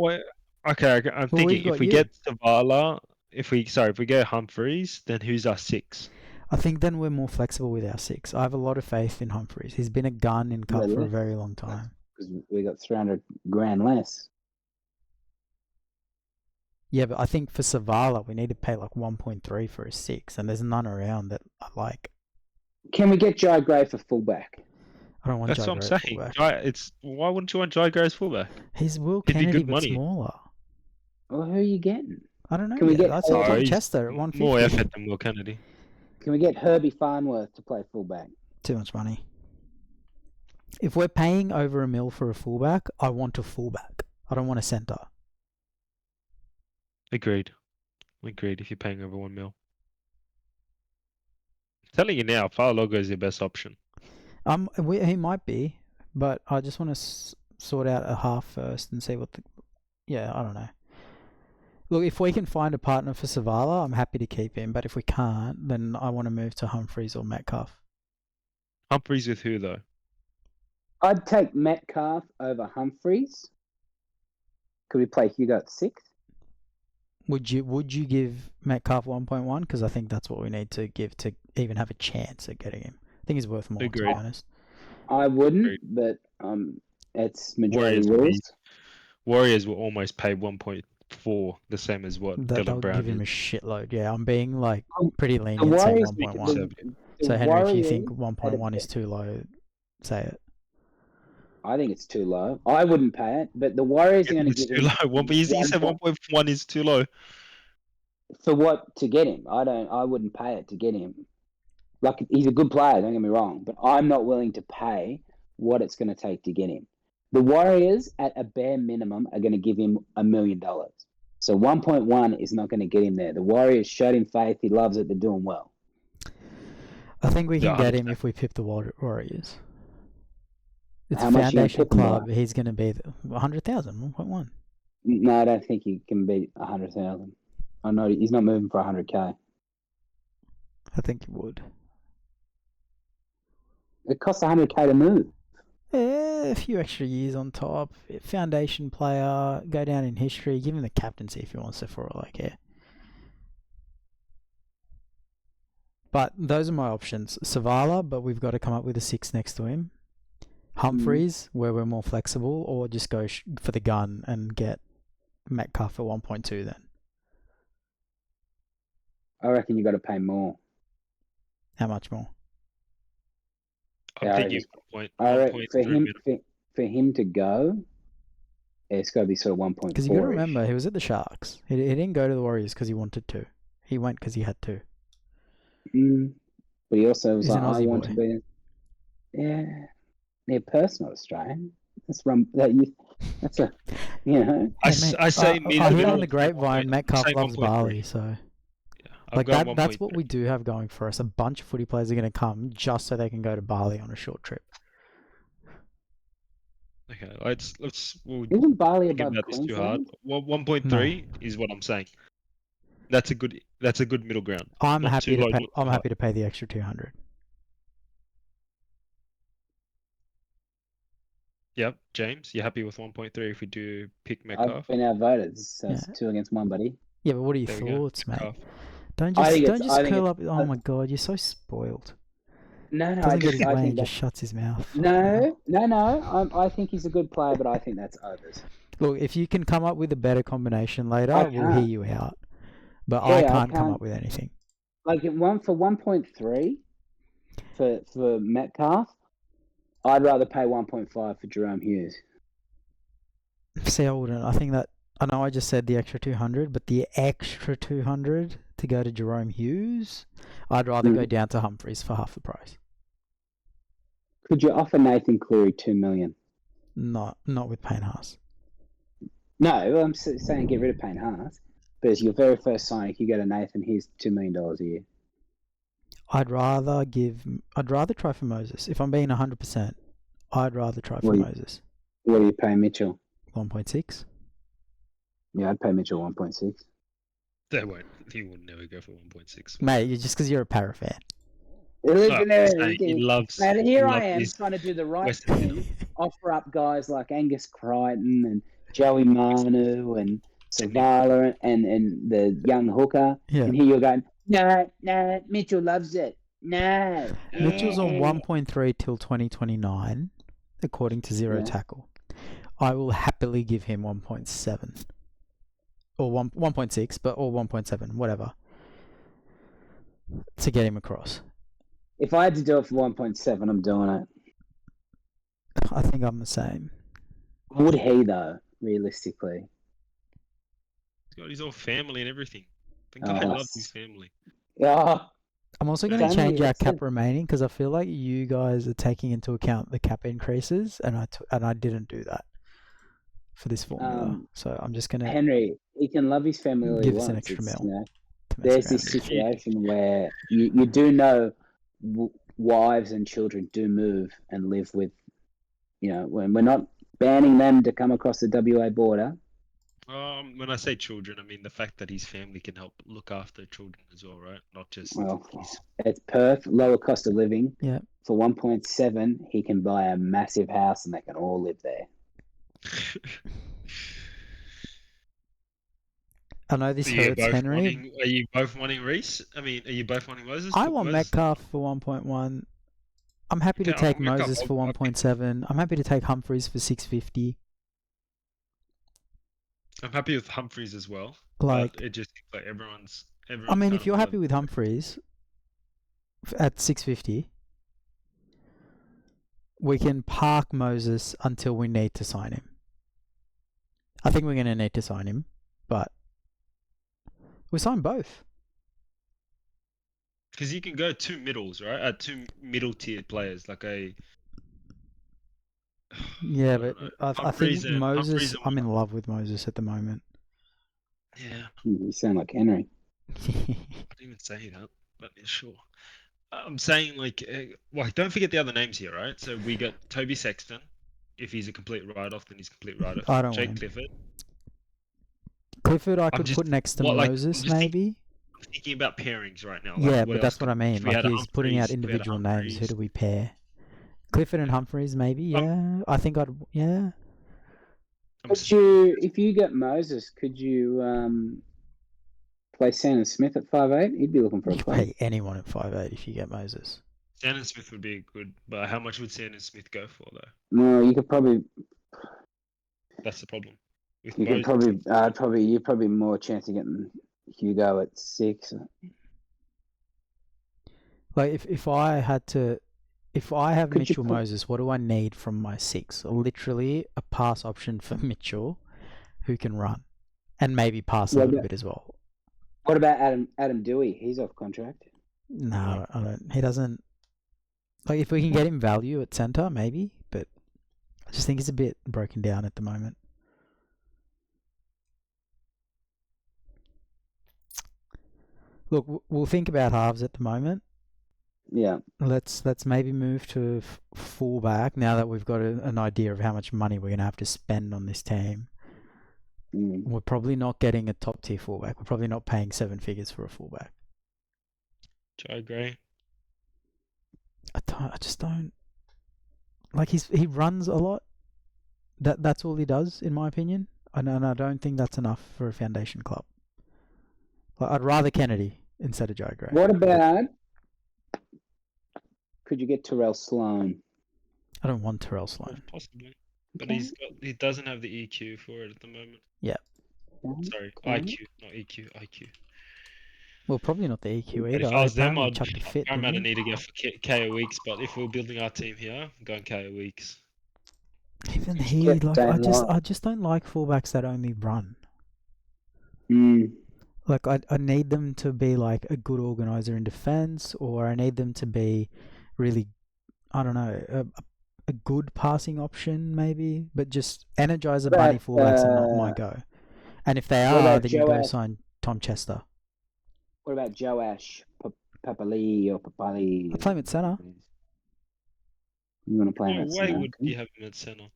Okay. I'm Well, we've thinking got if we you. get Savala, if we get Humphries, then who's our 6? I think then we're more flexible with our 6. I have a lot of faith in Humphries. He's been a gun in cup for a Really? very long time. Because we got 300 grand less. Yeah, but I think for Savala, we need to pay like 1.3 for a 6, and there's none around that I like. Can we get Jai Gray for fullback? I don't want That's Jai what I'm Gray at saying. fullback. Why wouldn't you want Jai Gray as fullback? He's Will He'd be Kennedy, good but money. smaller. Well, who are you getting? I don't know. Can we yet. get I saw Oh, Tom he's Chester at 150. More effort than Will Kennedy. Can we get Herbie Farnworth to play fullback? Too much money. If we're paying over $1 million for a fullback, I want a fullback. I don't want a centre. Agreed. If you're paying over $1 million. I'm telling you now, Fa'alogo is your best option. He might be, but I just want to sort out a half first and see what I don't know. Look, if we can find a partner for Savala, I'm happy to keep him. But if we can't, then I want to move to Humphries or Metcalf. Humphries with who though? I'd take Metcalf over Humphries. Could we play Hugo at 6? Would you give Metcalf 1.1? Because I think that's what we need to give to even have a chance at getting him. I think he's worth more, to be Agreed. honest. I wouldn't, Agreed. but it's majority rules. Warriors will almost pay 1.4, the same as what They'll Dylan Brown give him a is. shitload. Yeah, I'm being like pretty The lenient saying Warriors, 1.1. the So Henry, if you Warriors think had 1.1 is too low, say it. I think it's too low. I wouldn't pay it, but the Warriors are going to It's give too him low. You said 1.1 is too low. for what to get him. I wouldn't pay it to get him. Like, he's a good player, don't get me wrong, but I'm not willing to pay what it's going to take to get him. The Warriors, at a bare minimum, are going to give him $1 million. So 1.1 is not going to get him there. The Warriors showed him faith. He loves it. They're doing well. I think we can Yeah, get him 100%. if we pip the Warriors. It's How a much you gonna foundation pip him club. by? He's going to be 100,000, 1.1. No, I don't think he can beat 100,000. I know he's not moving for 100K. I think you would. It costs 100K to move. A few extra years on top. Foundation player, go down in history. Give him the captaincy if he wants to, for all I care. But those are my options. Savala, but we've got to come up with a 6 next to him. Humphries, where we're more flexible, or just go for the gun and get Metcalf for 1.2 then. I reckon you got to pay more. How much more? I'm thinking 1.3 I reckon minimum. for him to go, it's got to be sort of 1.4. Because you got to remember, he was at the Sharks. He didn't go to the Warriors because he wanted to. He went because he had to. But he also was He's like, an I Aussie want boy. to be. Yeah, Perth's not Australian. That's That's a, you know. I Mate, say I minimum. heard on the grapevine, Metcalf say loves 1.3. Bali, so I've like gone that's 1.3. what we do have going for us. A bunch of footy players are going to come just so they can go to Bali on a short trip. Okay, we'll Isn't Bali think above about this too hard. Queensland? Well, 1.3 is what I'm saying. That's a good That's a good middle ground. I'm Not happy too to low, pay. not I'm too happy to pay the extra 200. Yep, James, you happy with 1.3 if we do pick I've Metcalf? been outvoted, so Yeah. it's 2 against 1, buddy. Yeah, but what are your There we go. thoughts, mate? Metcalf. Don't I just think curl it's. up. Oh my god, you're so spoiled. No, no, Doesn't get his I way think and that. just shuts his mouth. No. I think he's a good player, but I think that's overs. Look, if you can come up with a better combination later, I we'll hear can't. you out. But Yeah, I I can't come can't. up with anything. Like for 1.3 for Metcalf, I'd rather pay 1.5 for Jerome Hughes. See, I wouldn't. I think that I know I just said the extra 200, but the extra 200 to go to Jerome Hughes, I'd rather go down to Humphries for half the price. Could you offer Nathan Cleary 2 million? Not with Payne Haas. No, I'm saying get rid of Payne Haas. But as your very first signing, if you go to Nathan, here's $2 million a year. I'd rather try for Moses. If I'm being 100%, I'd rather try for Moses. What do you pay Mitchell? 1.6. Yeah, I'd pay Mitchell 1.6. They won't. He will never go for 1.6. Mate, just because you're a Para fan. He loves. And here he I am loves trying to do the right Western thing, offer up guys like Angus Crichton and Joey Manu and Savala and the young hooker. Yeah. And here you're going, no, Mitchell loves it. No. Mitchell's on 1.3 till 2029, according to Zero Tackle. I will happily give him 1.7 or 1.6, or 1.7, whatever, to get him across. If I had to do it for 1.7, I'm doing it. I think I'm the same. Would he though, realistically? He's got his whole family and everything. The guy loves his family. Yeah. I'm also going to change our cap remaining because I feel like you guys are taking into account the cap increases, and I didn't do that for this formula. So I'm just going to Henry, he can love his family all give he us an wants. extra mil. You know, there's this situation where you do know wives and children do move and live with, when we're not banning them to come across the WA border. When I say children, I mean the fact that his family can help look after children as well, right? Not just it's Perth, lower cost of living. Yeah. For 1.7, he can buy a massive house and they can all live there. I know this hurts, Henry. Are you both wanting Reese? I mean, are you both wanting Moses? I want Metcalf for 1.1. I'm happy to take Moses for 1.7. I'm happy to take Humphries for 650. I'm happy with Humphries as well. Like, but it just seems like everyone's I mean, if you're happy with Humphries at 650, we can park Moses until we need to sign him. I think we're going to need to sign him, but we sign both. Because you can go two middles, right? Two middle tier players, like a. Yeah, but I think Moses. I'm in love with Moses at the moment. Yeah. You sound like Henry. I didn't even say that, but yeah, sure. I'm saying don't forget the other names here, right? So we got Toby Sexton. If he's a complete write-off, then he's a complete write-off. I don't Jake want him. Clifford. Clifford, I could put next to Moses, maybe. I'm thinking about pairings right now. Yeah, but that's what I mean. Like, he's putting out individual names. Who do we pair? Clifford and Humphries, maybe. Yeah, I think I'd. Yeah. If you get Moses, could you play Sandon Smith at 5'8"? He'd be looking for a play. Pay anyone at 5'8" if you get Moses. Sandon Smith would be good, but how much would Sandon Smith go for though? No, you could probably. That's the problem. You could probably you're probably more chance of getting Hugo at 6. Like if I have Mitchell Moses, what do I need from my 6? Literally a pass option for Mitchell, who can run, and maybe pass a little bit as well. What about Adam Dewey? He's off contract. No, I don't. He doesn't. Like if we can get him value at centre, maybe, but I just think he's a bit broken down at the moment. Look, we'll think about halves at the moment. Yeah. Let's maybe move to fullback now that we've got an idea of how much money we're going to have to spend on this team. We're probably not getting a top tier fullback. We're probably not paying 7 figures for a fullback. I agree. I just don't like. He runs a lot. That's all he does, in my opinion. And I don't think that's enough for a foundation club. Like, I'd rather Kennedy instead of Joe Gray. What about? Could you get Terrell Sloan? I don't want Terrell Sloan. Possibly, but Okay. he doesn't have the EQ for it at the moment. Yeah. Sorry, Okay. IQ, not EQ. IQ. Well, probably not the EQ But either. if I was them, Apparently I'd chucked a fit, Parramatta didn't he? need to go for KO Weeks. But if we're building our team here, I'm going KO Weeks. Even Could he, you get like, Dane White? I just don't like fullbacks that only run. Mm. Like, I need them to be like a good organizer in defense, or I need them to be really, I don't know, a good passing option maybe. But just Energizer Bunny fullbacks are not my go. And if they what are, about then you got to Joash? sign Tom Chester. What about Joash Papali or Papali? I play him at centre. You want to play him No at way centre? would you have him at centre.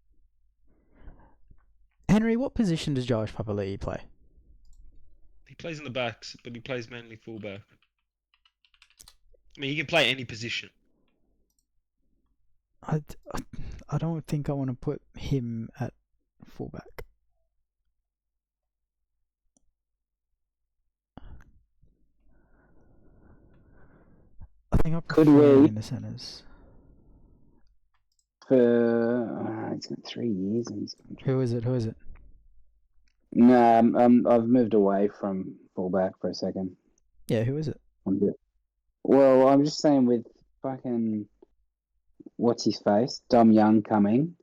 Henry, what position does Josh Papali'i play? He plays in the backs, but he plays mainly fullback. I mean, he can play any position. I don't think I want to put him at fullback. I think I Could prefer him we- in the centres. It's got 3 years in his contract. Who is it? No, I've moved away from fullback for a second. Yeah, who is it? Well, I'm just saying with fucking what's his face, Dom Young coming.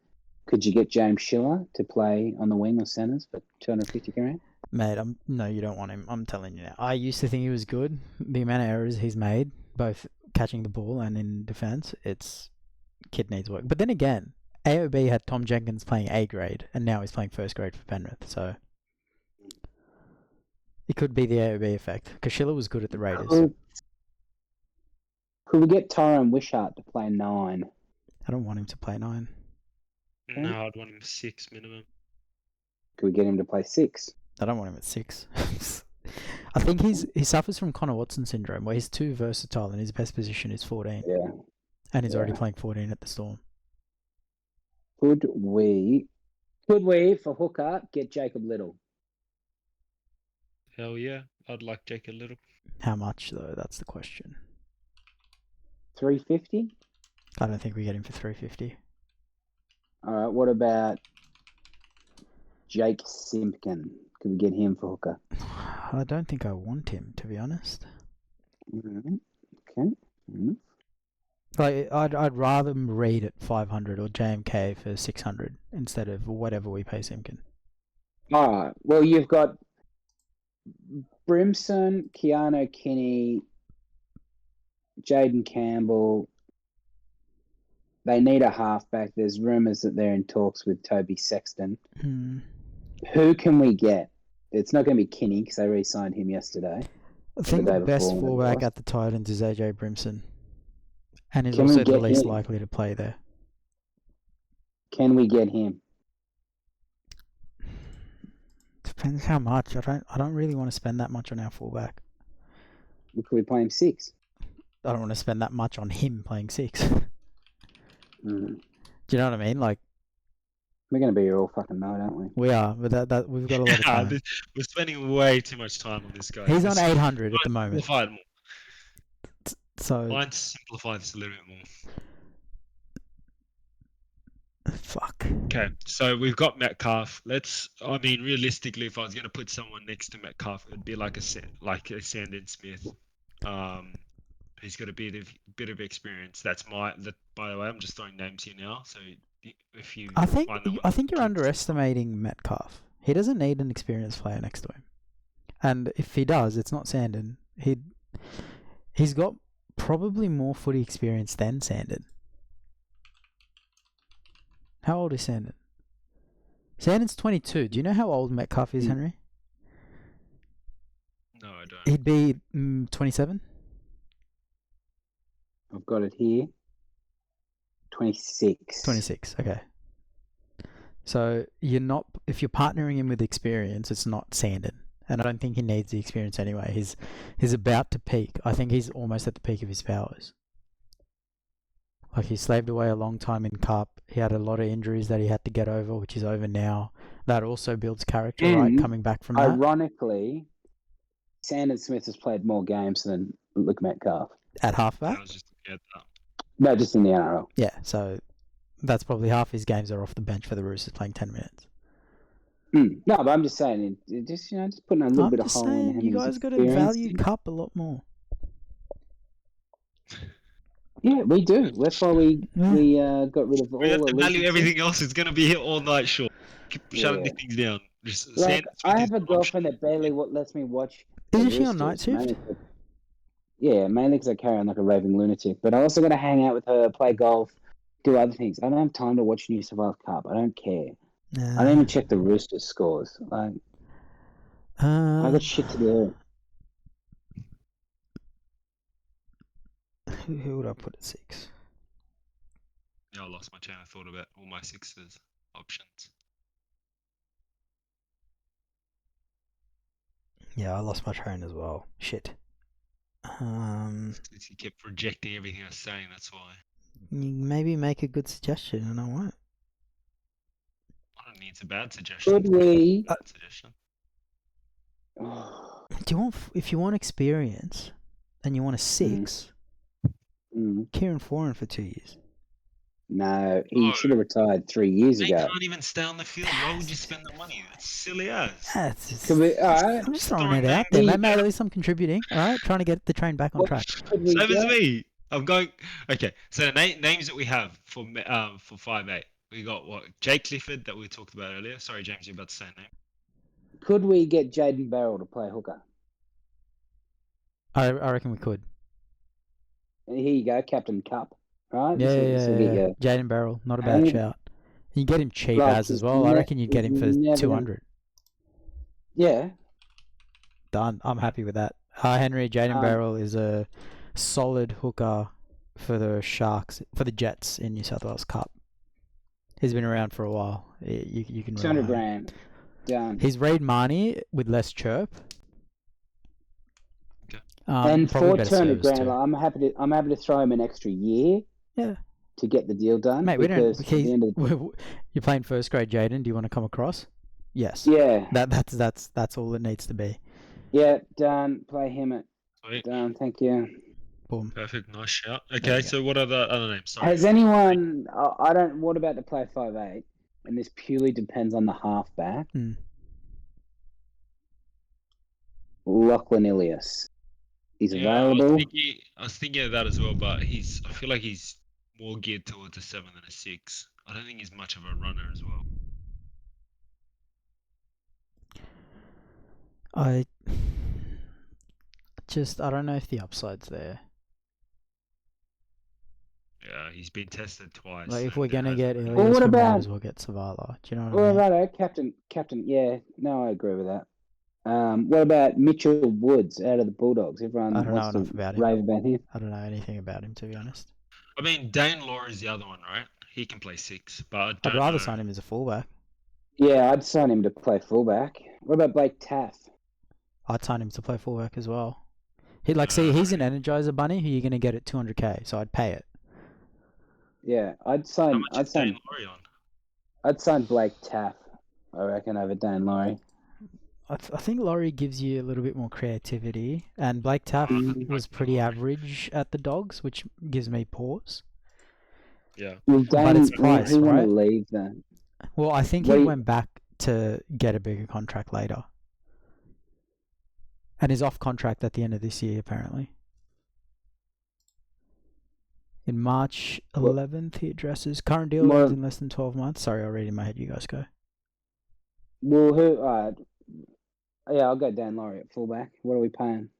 Could you get James Schiller to play on the wing or centres for 250 grand? Mate, no, you don't want him. I'm telling you now. I used to think he was good. The amount of errors he's made, both catching the ball and in defence, kid needs work. But then again, AOB had Tom Jenkins playing A grade, and now he's playing first grade for Penrith. So it could be the AOB effect, because Schiller was good at the Raiders. Could we get Tyrone Wishart to play 9? I don't want him to play 9. No, I'd want him 6 minimum. Could we get him to play 6? I don't want him at 6. I think he suffers from Connor Watson syndrome, where he's too versatile and his best position is 14. Yeah. And he's already playing 14 at the Storm. Could we, for hooker, get Jacob Little? Hell yeah, I'd like Jacob Little. How much, though? That's the question. 350? I don't think we get him for 350. All right, what about Jake Simpkin? Could we get him for hooker? I don't think I want him, to be honest. Okay. Like, I'd rather Reed at 500 or JMK for 600 instead of whatever we pay Simpkin. All right. Well, you've got Brimson, Keanu Kinney, Jaden Campbell. They need a halfback. There's rumours that they're in talks with Toby Sexton. Who can we get? It's not going to be Kinney because they re-signed him yesterday. I think the best fullback at the Titans is AJ Brimson. And he's also the least likely to play there. Can we get him? Depends how much. I don't really want to spend that much on our fullback. Could we play him 6? I don't want to spend that much on him playing 6. Do you know what I mean? Like, we're going to be here all fucking night, aren't we? We are, but that we've got a lot of time. We're spending way too much time on this guy. He's on 800 at the moment. So might simplify this a little bit more. Fuck. Okay, so we've got Metcalf. Realistically, if I was going to put someone next to Metcalf, it'd be like a Sandon Smith. He's got a bit of experience. By the way, I'm just throwing names here now. So if you, I think you're underestimating Metcalf. He doesn't need an experienced player next to him, and if he does, it's not Sandon. He's got probably more footy experience than Sandon. How old is Sandon? Sandon's 22. Do you know how old Metcalf is, Henry? No, I don't. He'd be 27. I've got it here. 26. 26, okay. So you're not, if you're partnering him with experience, it's not Sandon. And I don't think he needs the experience anyway. He's about to peak. I think he's almost at the peak of his powers. Like, he slaved away a long time in Cup. He had a lot of injuries that he had to get over, which is over now. That also builds character, right? Coming back from that. Ironically, Sandon Smith has played more games than Luke Metcalf. At halfback? I was just looking at that. No, just in the NRL. Yeah, so that's probably half his games are off the bench for the Roosters playing 10 minutes. No, but I'm just saying, just putting a little I'm bit of just hole in saying, him. you guys got to value Cup a lot more. Yeah, we do. That's why we got rid of all. We have to value allegiances. everything else. It's going to be here all night, Shaun. Keep shutting Yeah. these things down. Just Like, Sandon Smith I is have a an girlfriend option. that barely lets me watch. Isn't she on night shift? Yeah, mainly because I carry on like a raving lunatic. But I also got to hang out with her, play golf, do other things. I don't have time to watch New South Wales Cup. I don't care. I don't even check the Roosters scores. Like, I got shit to do. Who would I put at 6? Yeah, I lost my train of thought about all my sixes options. Yeah, I lost my train as well. Shit. Since you kept rejecting everything I was saying, that's why. Maybe make a good suggestion and I won't. I don't think it's a bad suggestion. Could we? Bad suggestion. Do you want, if you want experience and you want a 6, Kieran Foran for 2 years. No, he should have retired 3 years They ago. can't even stay on the field. Why would you spend the money? That's silly as. I'm just throwing it out there, mate. At least I'm contributing. All right, trying to get the train back on track. Same as me. I'm going. Okay, so the names that we have for 5'8", we got what? Jake Clifford that we talked about earlier. Sorry, James, you're about to say a name. Could we get Jaden Barrell to play hooker? I reckon we could. Here you go, Captain Cup. Right? Yeah. Jaden Barrell, not a bad shout. You get him cheap as well. I reckon you'd get him for 200. Yeah. Done. I'm happy with that. Henry, Jaden Barrell is a solid hooker for the Sharks, for the Jets in New South Wales Cup. He's been around for a while. You can 200 grand. Done. He's Reid Marnie with less chirp. Okay. And for 200 grand, I'm happy to throw him an extra year. Yeah. To get the deal done. Mate, you're playing first grade, Jaden. Do you want to come across? Yes. Yeah. That's all it needs to be. Yeah, done. Play him at. Sweet. Done. Thank you. Boom. Perfect. Nice shout. Okay, so what are the other names? Sorry. Has anyone? What about to play 5'8"? And this purely depends on the halfback. Lachlan Ilias. He's available. I was thinking of that as well, but I feel like he's more geared towards a 7 than a 6. I don't think he's much of a runner as well. I don't know if the upside's there. Yeah, he's been tested twice. Like, if we're gonna get Ilias, what about, we might as well get Savala. Do you know what I mean? Right, Captain. Yeah, no, I agree with that. What about Mitchell Woods out of the Bulldogs? Everyone I don't know enough about him. Rave about him. I don't know anything about him, to be honest. I mean, Dane Laurie is the other one, right? He can play 6, but I'd rather sign him as a fullback. Yeah, I'd sign him to play fullback. What about Blake Taff? I'd sign him to play fullback as well. He's an Energizer bunny who you're going to get at 200k, so I'd pay it. Yeah, I'd sign. How much is Dane Laurie on? I'd sign Blake Taff, I reckon, over Dane Laurie. I think Laurie gives you a little bit more creativity, and Blake Taff was pretty average at the Dogs, which gives me pause. Yeah, but it's price, right? Leave then. Well, I think he went back to get a bigger contract later, and is off contract at the end of this year, apparently. In March 11th, he addresses current deal ends in less than 12 months. Sorry, I'll read in my head. You guys go. Well, yeah, I'll go Dan Laurie at fullback. What are we paying?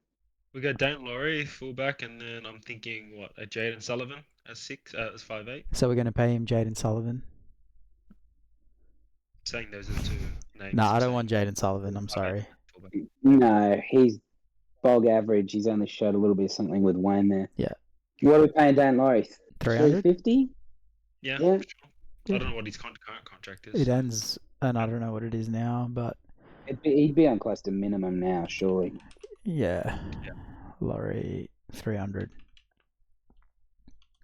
We got Dane Laurie fullback, and then I'm thinking a Jaden Sullivan as 6, as 5'8". So we're going to pay him Jaden Sullivan. Saying those are 2 names. No, I don't want Jaden Sullivan. I'm sorry. No, he's bog average. He's only showed a little bit of something with Wayne there. Yeah. What are we paying Dan Laurie? 300? 350? Yeah. Yeah. I don't know what his current contract is. It ends, and I don't know what it is now, but He'd be on close to minimum now, surely. yeah. Laurie, 300.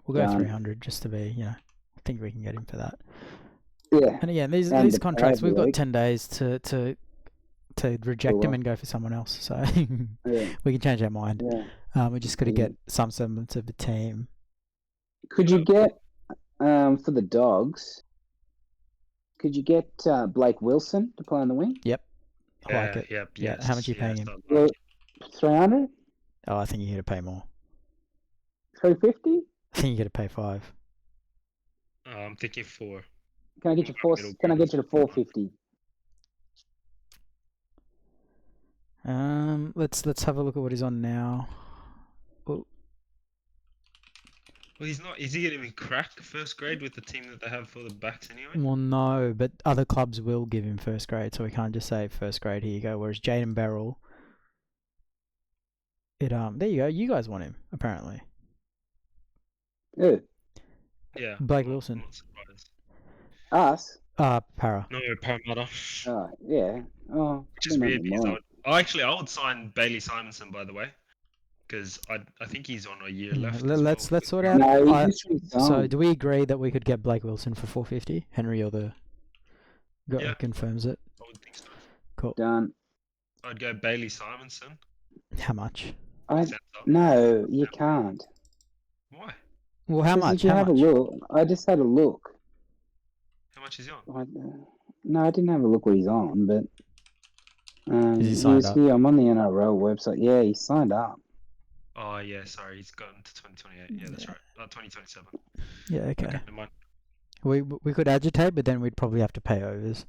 We'll go Done. 300 just to be, I think we can get him for that. Yeah. And again, these And the contracts, we've got league. 10 days to reject Cool. them and go for someone else. So Yeah. we can change our mind. Yeah. We just got to get some semblance of a team. Could you get for the Dogs? Could you get Blake Wilson to play on the wing? Yep. I like it. Yep. Yeah. Yes. How much are you paying him? Well, 300? Oh, I think you got to pay more. 350? I think you got to pay 5. I'm thinking 4. Can I get you 4? Can I get you to 450? Let's have a look at what he's on now. Well, he's not. Is he going to even crack first grade with the team that they have for the backs anyway? Well, no, but other clubs will give him first grade, so we can't just say first grade. Here you go. Whereas Jaden Beryl, there you go. You guys want him apparently. Who? Yeah. Blake I'm Wilson. not surprised. Us? Para. No, Parramatta. Oh, yeah. Oh, Which is weird because I would sign Bailey Simonson, by the way, because I think he's on a year left. Let's sort out. No, he just So resigned. do we agree that we could get Blake Wilson for 450? Henry, you're the guy who confirms it. I would think so. Cool. Done. I'd go Bailey Simonson. How much? No, you can't. Why? Well, how much? If you How have much? a look, I just had a look. How much is he on? No, I didn't have a look what he's on, but Is he signed up? here. I'm on the NRL website. Yeah, he signed up. Oh yeah, sorry, he's gotten to 2028. Yeah, that's right. 2027. Yeah, okay. Never mind. We could agitate, but then we'd probably have to pay overs.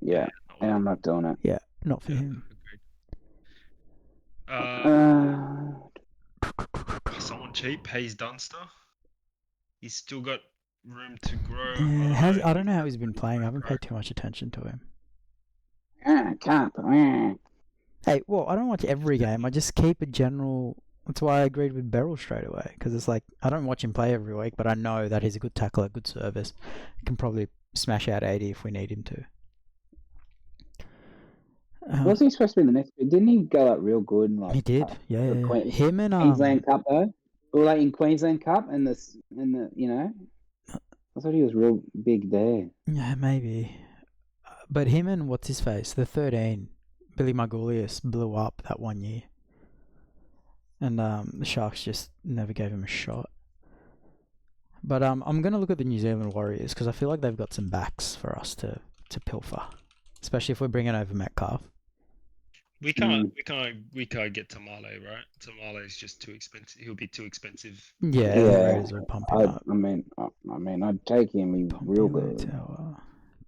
Yeah, and I'm not doing it. Yeah, not for him. Someone cheap, Hayes Dunster. He's still got room to grow. Yeah, I don't know how he's been playing. I haven't paid too much attention to him. Can't. Hey, well, I don't watch every game. I just keep a general. That's why I agreed with Beryl straight away, because it's like I don't watch him play every week, but I know that he's a good tackler, good service. Can probably smash out 80 if we need him to. Wasn't he supposed to be in the next? Didn't he go out real good? Like, he did, yeah. Him and Queensland Cup though, or like in Queensland Cup and the I thought he was real big there. Yeah, maybe. But him and what's his face, the 13, Billy Margulius blew up that 1 year, and the Sharks just never gave him a shot. But I'm gonna look at the New Zealand Warriors because I feel like they've got some backs for us to pilfer, especially if we're bringing over Metcalf. We can't get Tamale, right? Tamale is just too expensive. He'll be too expensive. Yeah, the Raiders would pump him up. I mean, I'd take him. He's real good. Tower,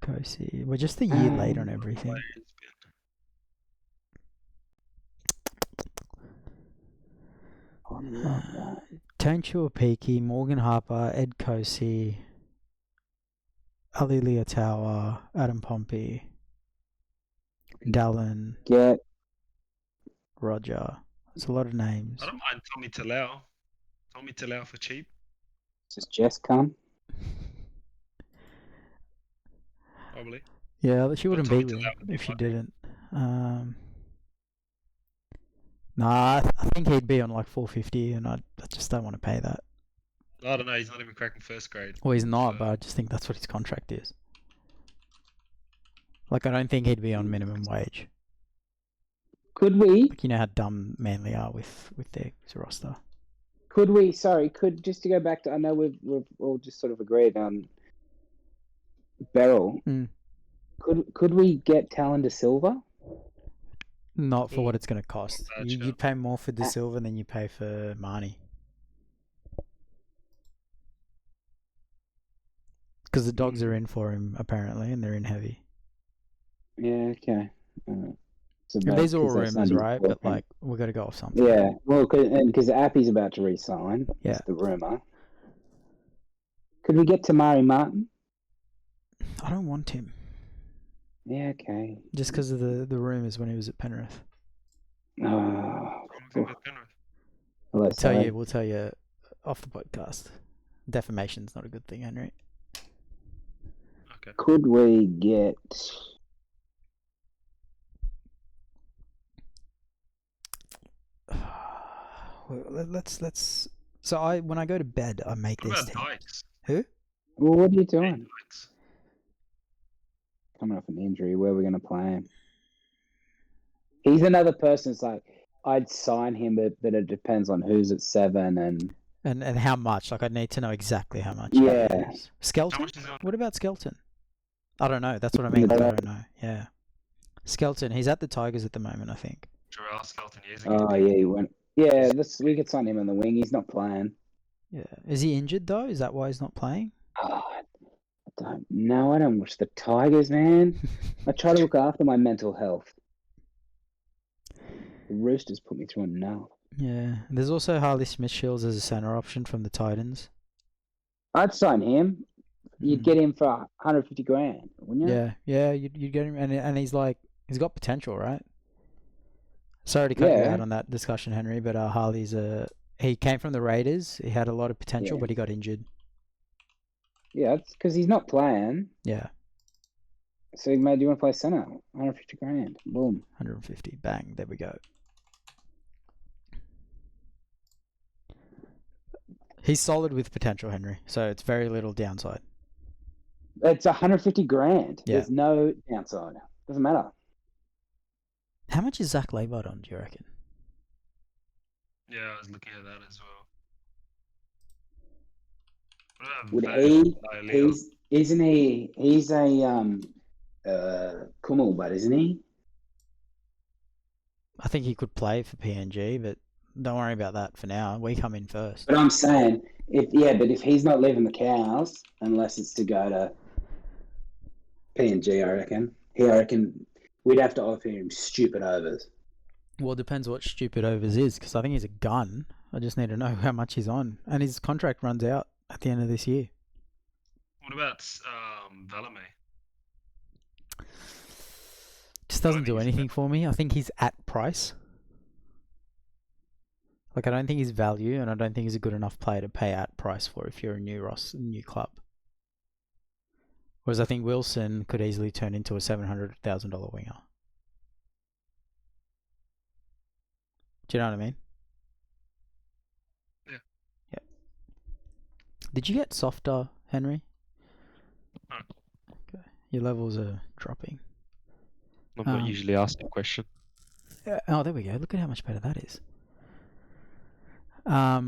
Kosi. We're just a year late on everything. Tancho Peaky, Morgan Harper, Ed Kosi, Ali Leotawa, Adam Pompey, Dallin, Roger. There's a lot of names. I don't mind Tommy Talau. Tommy Talau for cheap. Does Jess come? Probably. Yeah, she wouldn't beat me if she didn't. Nah, I think he'd be on like 450, and I just don't want to pay that. I don't know. He's not even cracking first grade. Well, he's not, but I just think that's what his contract is. Like, I don't think he'd be on minimum wage. Could we? Like, you know how dumb Manly are with their roster. Could we? Sorry, just to go back to? I know we've all just sort of agreed on Beryl. Could we get Talon De Silva? Not for what it's going to cost. You pay more for De Silva than you pay for Marnie. Because the Dogs are in for him, apparently, and they're in heavy. Yeah, okay. These are all rumours, right? But, like, we've got to go off something. Yeah, well, because Appy's about to re-sign. Yeah. That's the rumour. Could we get Tamari Martin? I don't want him. Yeah, okay. Just because of the rumours when he was at Penrith. Oh. We'll tell you off the podcast. Defamation's not a good thing, Henry. Okay. Could we get? Let's. So when I go to bed, I make What these about teams. Dykes? Who? Well, what are you Hey, doing? Dykes. Coming off an injury, where are we going to play him? He's another person. It's like I'd sign him, but it depends on who's at 7 and how much? Like I need to know exactly how much. Yeah. He is. How Skelton. much is he on? What about Skelton? I don't know. That's what I mean. I don't know. Yeah. Skelton. He's at the Tigers at the moment, I think. Jarrell Skelton years Oh ago. yeah, he went. Yeah, we could sign him on the wing. He's not playing. Yeah. Is he injured though? Is that why he's not playing? Oh, I don't know. I don't watch the Tigers, man. I try to look after my mental health. The Roosters put me through enough. Yeah. There's also Harley Smith-Shields as a centre option from the Titans. I'd sign him. You'd get him for 150 grand, wouldn't you? Yeah. You'd get him, and he's got potential, right? Sorry to cut you out on that discussion, Henry, but Harley's he came from the Raiders. He had a lot of potential, but he got injured. Yeah, it's because he's not playing. Yeah. So, mate, do you want to play centre? 150 grand. Boom. 150. Bang. There we go. He's solid with potential, Henry. So it's very little downside. It's 150 grand. Yeah. There's no downside. Doesn't matter. How much is Zach Lavard on, do you reckon? Yeah, I was looking at that as well. Would he's a Kummel, but isn't he? I think he could play for PNG, but don't worry about that for now. We come in first. But I'm saying, if he's not leaving the Cows, unless it's to go to PNG, I reckon we'd have to offer him stupid overs. Well, it depends what stupid overs is, because I think he's a gun. I just need to know how much he's on. And his contract runs out at the end of this year. What about Valame? Just doesn't do anything for me. I think he's at price. Like, I don't think he's value, and I don't think he's a good enough player to pay at price for if you're a new club. Whereas I think Wilson could easily turn into a $700,000 winger. Do you know what I mean? Yeah. Yeah. Did you get softer, Henry? No. Okay. Your levels are dropping. I'm not usually asked a question. Oh, there we go. Look at how much better that is. Got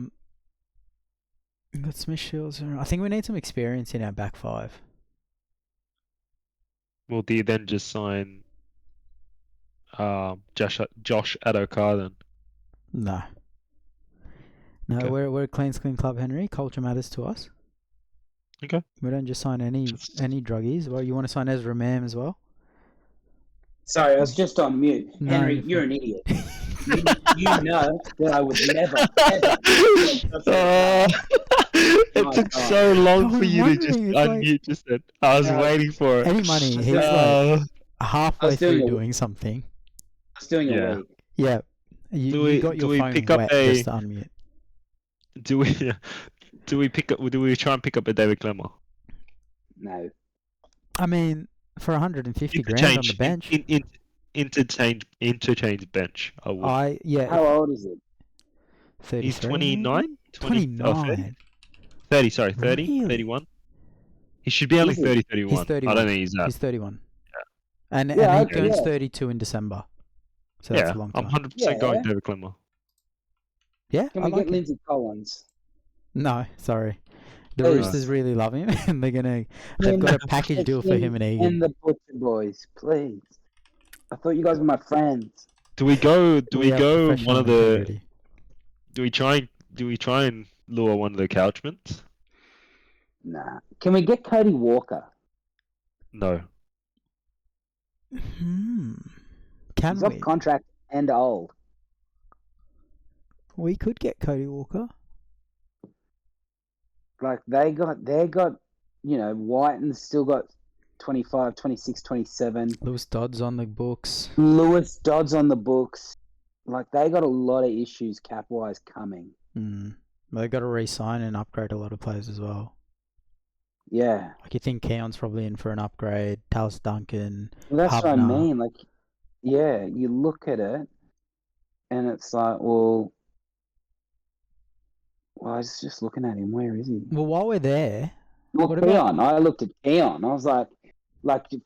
Smith Shields. I think we need some experience in our back five. Well, do you then just sign Josh Adokar then? No. No, Okay. we're a clean club, Henry. Culture matters to us. Okay. We don't just sign any druggies. Well, you want to sign Ezra Mam as well? Sorry, I was just on mute. No, Henry, you're an idiot. you know that I would never, It took so long for you to just unmute just then. I was waiting for it. Any money. He's like halfway through doing something. I was doing a week. Yeah. You got your phone wet just to unmute. Do we try and pick up a David Clemmer? No. I mean, for 150 grand on the bench. Interchange bench. I would. How old is it? 33. He's 29? 29. 30, sorry. 30? Really? 31? He should be only 30, 31. He's 31. I don't think he's that. He's 31. Yeah. And he turns 32 in December. So that's a long time. I'm 100% going David Clemmer. Yeah, Can we get Lindsay Collins? No, sorry. The Roosters really love him, and they've got a package deal for him and Egan. And the Butcher Boys, please. I thought you guys were my friends. Do we go one of the? Do we try and lure one of the Couchmans? Nah. Can we get Cody Walker? No. Can He's we? off contract and old. We could get Cody Walker. Like they got, Whiten's still got 25, 26, 27. Lewis Dodd's on the books. Like they got a lot of issues cap-wise coming. They got to re-sign and upgrade a lot of players as well. Yeah. Like you think Keon's probably in for an upgrade. Talis Duncan, Well, that's what I Hubner. mean. Like, yeah, you look at it and it's like, well, I was just looking at him. Where is he? Well, while we're there, Well, what about Keon. I looked at Keon. I was like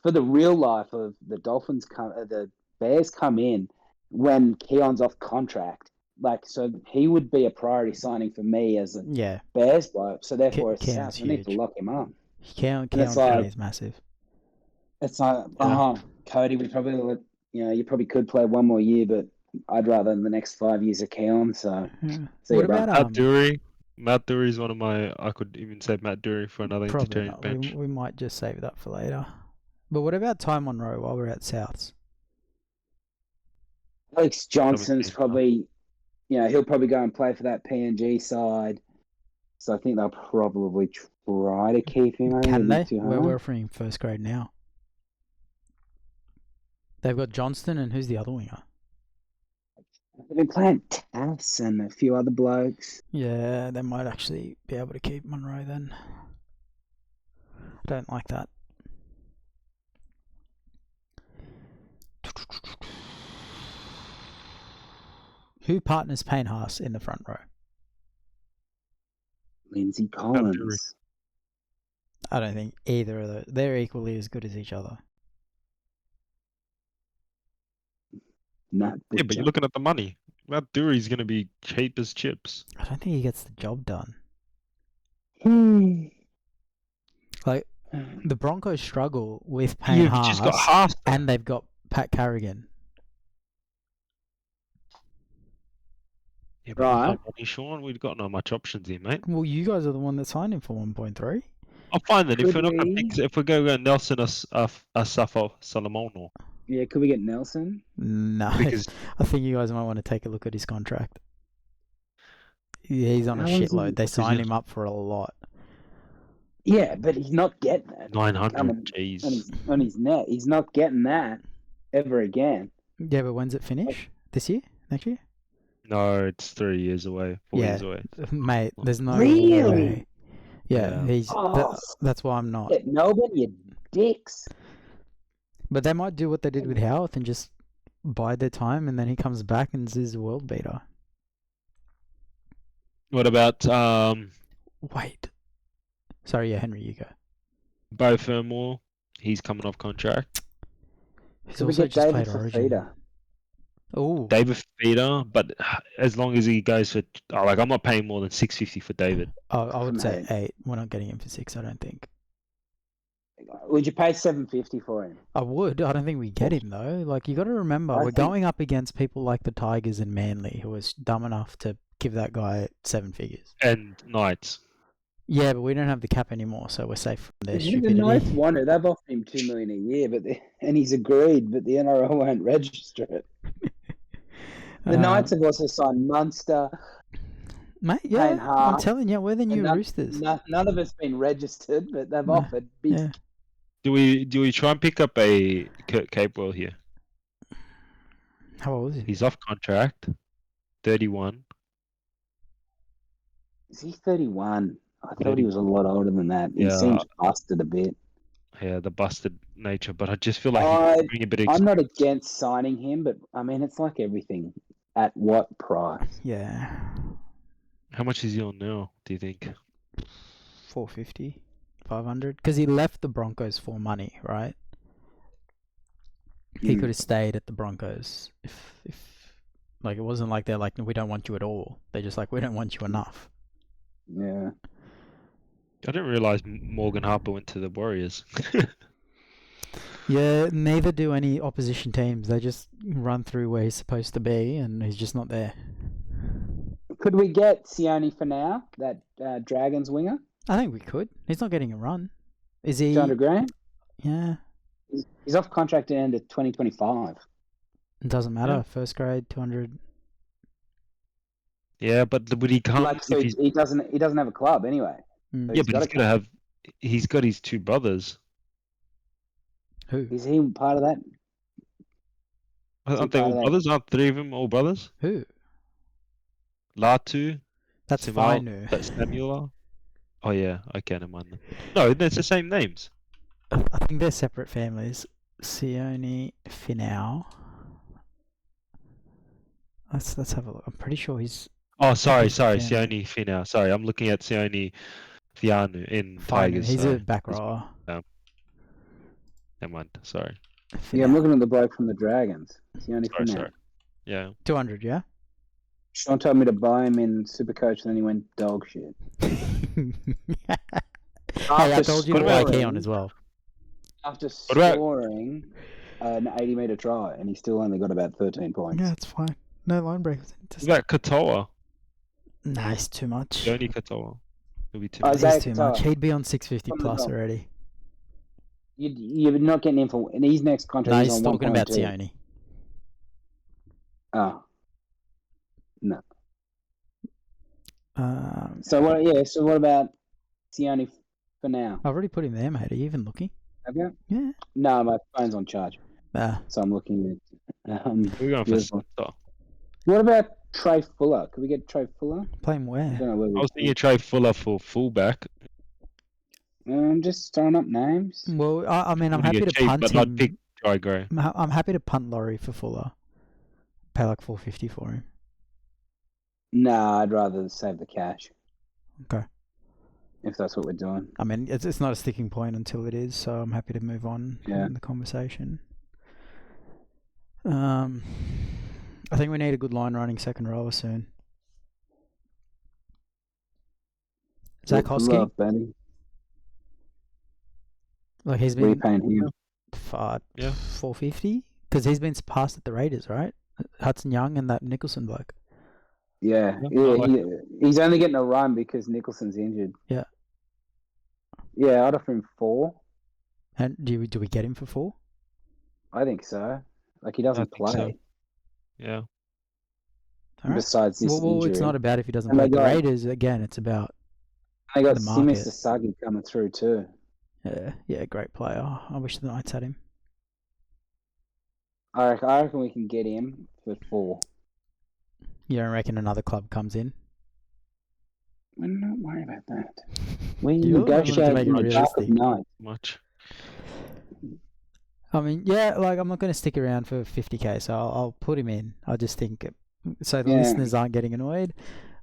for the real life of the the Bears come in when Keon's off contract. Like, so he would be a priority signing for me as a yeah? Bears bloke. So therefore, as Keon's South, we need to huge. lock him up. Keon And it's for me like, is massive. Yeah. Cody, we probably, you probably could play one more year, but I'd rather the next 5 years of Keon. So, Yeah. see What you, bro. about Matt Dury is one of my. I could even say Matt Dury for another Probably interchange not. bench. We might just save that for later. But what about Ty Monroe while we're at Souths? Alex Johnson's seen probably, he'll probably go and play for that PNG side. So I think they'll probably try to keep him. I think Can it'd be they? too We're hard. offering him first grade now. They've got Johnston and who's the other winger? They've been playing Tass and a few other blokes. Yeah, they might actually be able to keep Monroe then. I don't like that. Who partners Payne Haas in the front row? Lindsay Matt Collins. I don't think either of those. They're equally as good as each other. Nat Yeah, but Butcher. you're looking at the money. Matt Dury's going to be cheap as chips. I don't think he gets the job done. Like, the Broncos struggle with Payne You've just got Haas, Haas. and they've got Pat Carrigan. Yeah, but Right. with our money, Shaun, we've got no much options here, mate. Well, you guys are the one that signed him for 1.3. I'll find that if Could we're not going to we- pick, if we go Nelson or Safo Solomon, or Yeah, could we get Nelson? No, because I think you guys might want to take a look at his contract. Yeah, he's on a How long is shitload. he- They What's his signed in? him up for a lot. Yeah, but he's not getting that. 900. Jeez. On his net. He's not getting that ever again. Yeah, but when's it finish? This year? Next year? No, it's 3 years away, 4 Yeah. years away. Mate, there's no Really? way. Yeah, Yeah. that's why I'm not. At Melbourne, you dicks. But they might do what they did with Howarth and just bide their time, and then he comes back and is a world beater. What about Wait. Sorry, yeah, Henry, you go. Bo Fermor? He's coming off contract. He's Could we also get just David played Origin. Fafita? Oh, David Feeder, but as long as he goes for, I'm not paying more than $650 for David. I would say Mate. 8. We're not getting him for 6, I don't think. Would you pay $750 for him? I would. I don't think we get him though. Like, you got to remember, I we're think- going up against people like the Tigers and Manly, who was dumb enough to give that guy 7 figures. And Knights. Yeah, but we don't have the cap anymore, so we're safe from their The stupidity. Knights wonder they've offered him $2 million a year, and he's agreed, but the NRL won't register it. The Knights have also signed Munster. Mate, yeah, Payne I'm Haas, telling you, we're the new none, Roosters. none of it's been registered, but they've No, offered big. yeah. Do we try and pick up a Kurt Capewell here? How old is he? He's off contract, 31. Is he 31? I thought 30. he was a lot older than that. He Yeah. seems busted a bit. Yeah, the busted nature, but I just feel like he's bringing a bit of I'm not against signing him, but I mean, it's like everything. At what price? Yeah, How much is he on now, do you think? 450, 500. Because he left the Broncos for money, right? He Mm. could have stayed at the Broncos if like, it wasn't like they're like, we don't want you at all. They're just like, we don't want you enough. Yeah. I didn't realise Morgan Harper went to the Warriors. Yeah, neither do any opposition teams. They just run through where he's supposed to be, and he's just not there. Could we get Sione for now? That Dragons winger, I think we could. He's not getting a run. Is he? 200 grand. Yeah, He's off contract at the end of 2025. it doesn't matter. Yeah. First grade, 200. Yeah, but would he come Like, so if he's... he doesn't have a club anyway. Mm. So Yeah, he's but got he's a gonna have... He's got his two brothers. Who? Is he part of that? Aren't they all brothers? Aren't 3 of them all brothers? Who? Latu, That's Simao, Fainu. that's Samuel. Oh yeah, okay, never mind then. No, that's the same names. I think they're separate families. Sione Finau. Let's have a look. I'm pretty sure he's Oh, sorry, different Sione Finau. Sorry, I'm looking at Sione Fianu in Fine. Tigers. He's a Sorry. back rower. Never mind. Sorry. Yeah, I'm Finau. looking at the bloke from the Dragons. It's the only Sorry, thing sorry. Yeah. 200, yeah. Shaun told me to buy him in Supercoach, and then he went dog shit. Hey, I told you to buy Keon as well. After about- scoring an 80-meter try, and he still only got about 13 points. Yeah, it's fine. No line breaks. What about Katoa? Nah, it's too much. Only Katoa. It'll be too Oh, much. is that- He's too much. Katoa. He'd be on 650 Put him plus on. already. You're not getting him for... And his next contract No, is he's on talking about 1.2. Sione. Oh. No. Um, So what? Yeah. So what about Sione for now? I've already put him there, mate. Are you even looking? Have you? Yeah. No, my phone's on charge, Ah, so I'm looking at. We're going for yours. Santa. What about Trey Fuller? Could we get Trey Fuller? play him I where? don't know where I was thinking Trey Fuller for fullback. I'm just throwing up names. Well, I mean, I'm Would happy get to cheap, punt but him. I'd pick Dry Grey. I'm happy to punt Laurie for Fuller. Pay like 450 for him. Nah, I'd rather save the cash. Okay. If that's what we're doing. I mean, it's not a sticking point until it is, so I'm happy to move on Yeah. in the conversation. I think we need a good line running second rower soon. Zach Look, Hosking, love, Benny. like he's What are you been paying him? Yeah. 450 because he's been surpassed at the Raiders, right? Hudson Young and that Nicholson bloke. Yeah, Yeah, I like he's only getting a run because Nicholson's injured. Yeah. Yeah, I'd offer him 4. And do we get him for 4? I think so. Like he doesn't I think so. play. Yeah. All right. Besides this Well, injury. it's not about if he doesn't And play they at the got- Raiders. Again, it's about They got the Simi market. Sasagi coming through too. yeah, great player. I wish the Knights had him. I reckon we can get him for 4. You don't reckon another club comes in? We're not worried about that. We You're the one to negotiate make it in the dark of realistic. night. Much. I mean, yeah, like I'm not going to stick around for 50k, so I'll put him in. I just think, so the Yeah. listeners aren't getting annoyed,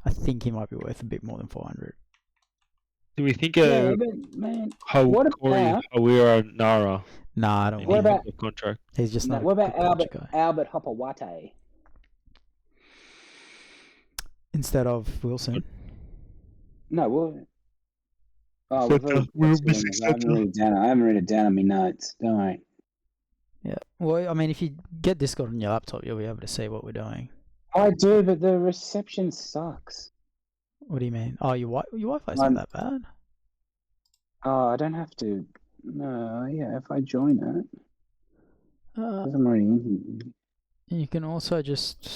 I think he might be worth a bit more than 400. Do we think Yeah, but man, what Corey about- Hawira Nara Nah, I don't in want What him. about- the contract? He's just no, not. what a about good culture guy. Albert Hopawate? Instead of Wilson? No, well, oh, Centre. We were missing I haven't written it down on my notes. Don't worry. Yeah. Well, I mean, if you get Discord on your laptop, you'll be able to see what we're doing. I do, but the reception sucks. What do you mean? Oh, your Wi-Fi's not that bad. Oh, I don't have to. No, yeah, if I join it, Uh, I'm already in. you can also just,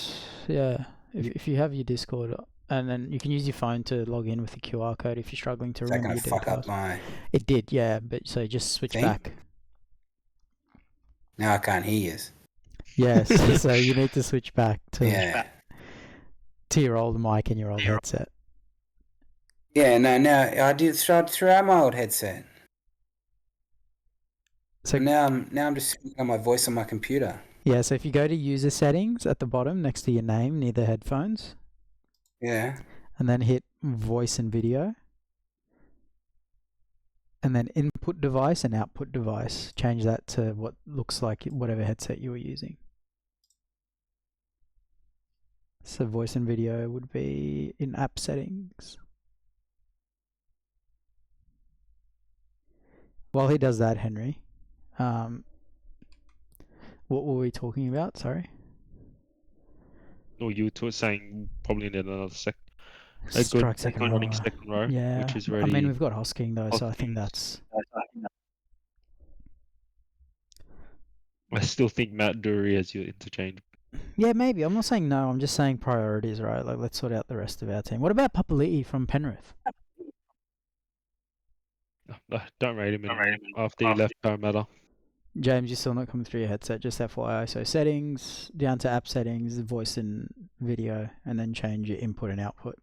if you have your Discord, and then you can use your phone to log in with the QR code if you're struggling to Is that remember going to your fuck up details. my... It did, yeah, but so just switch Thing? back. Now I can't hear you. Yes, so you need to switch back to Yeah. your old mic and your old headset. Yeah, no, I did throw out my old headset. So Now I'm just speaking on my voice on my computer. yeah, so if you go to user settings at the bottom next to your name near the headphones, Yeah. and then hit voice and video, and then input device and output device, change that to what looks like whatever headset you were using. So voice and video would be in app settings. While he does that, Henry, what were we talking about? Sorry. Or you were saying probably need another a good Strike second running row. second row, Yeah. which is I ready. mean, we've got Hosking though, so I think Hosking. that's. I still think Matt Dury as your interchange. Yeah, maybe. I'm not saying no. I'm just saying priorities, right? Like, let's sort out the rest of our team. What about Papali'i from Penrith? No, don't rate him anymore after he left Parramatta. James, you're still not coming through your headset, just FYI. So settings, down to app settings, voice and video, and then change your input and output.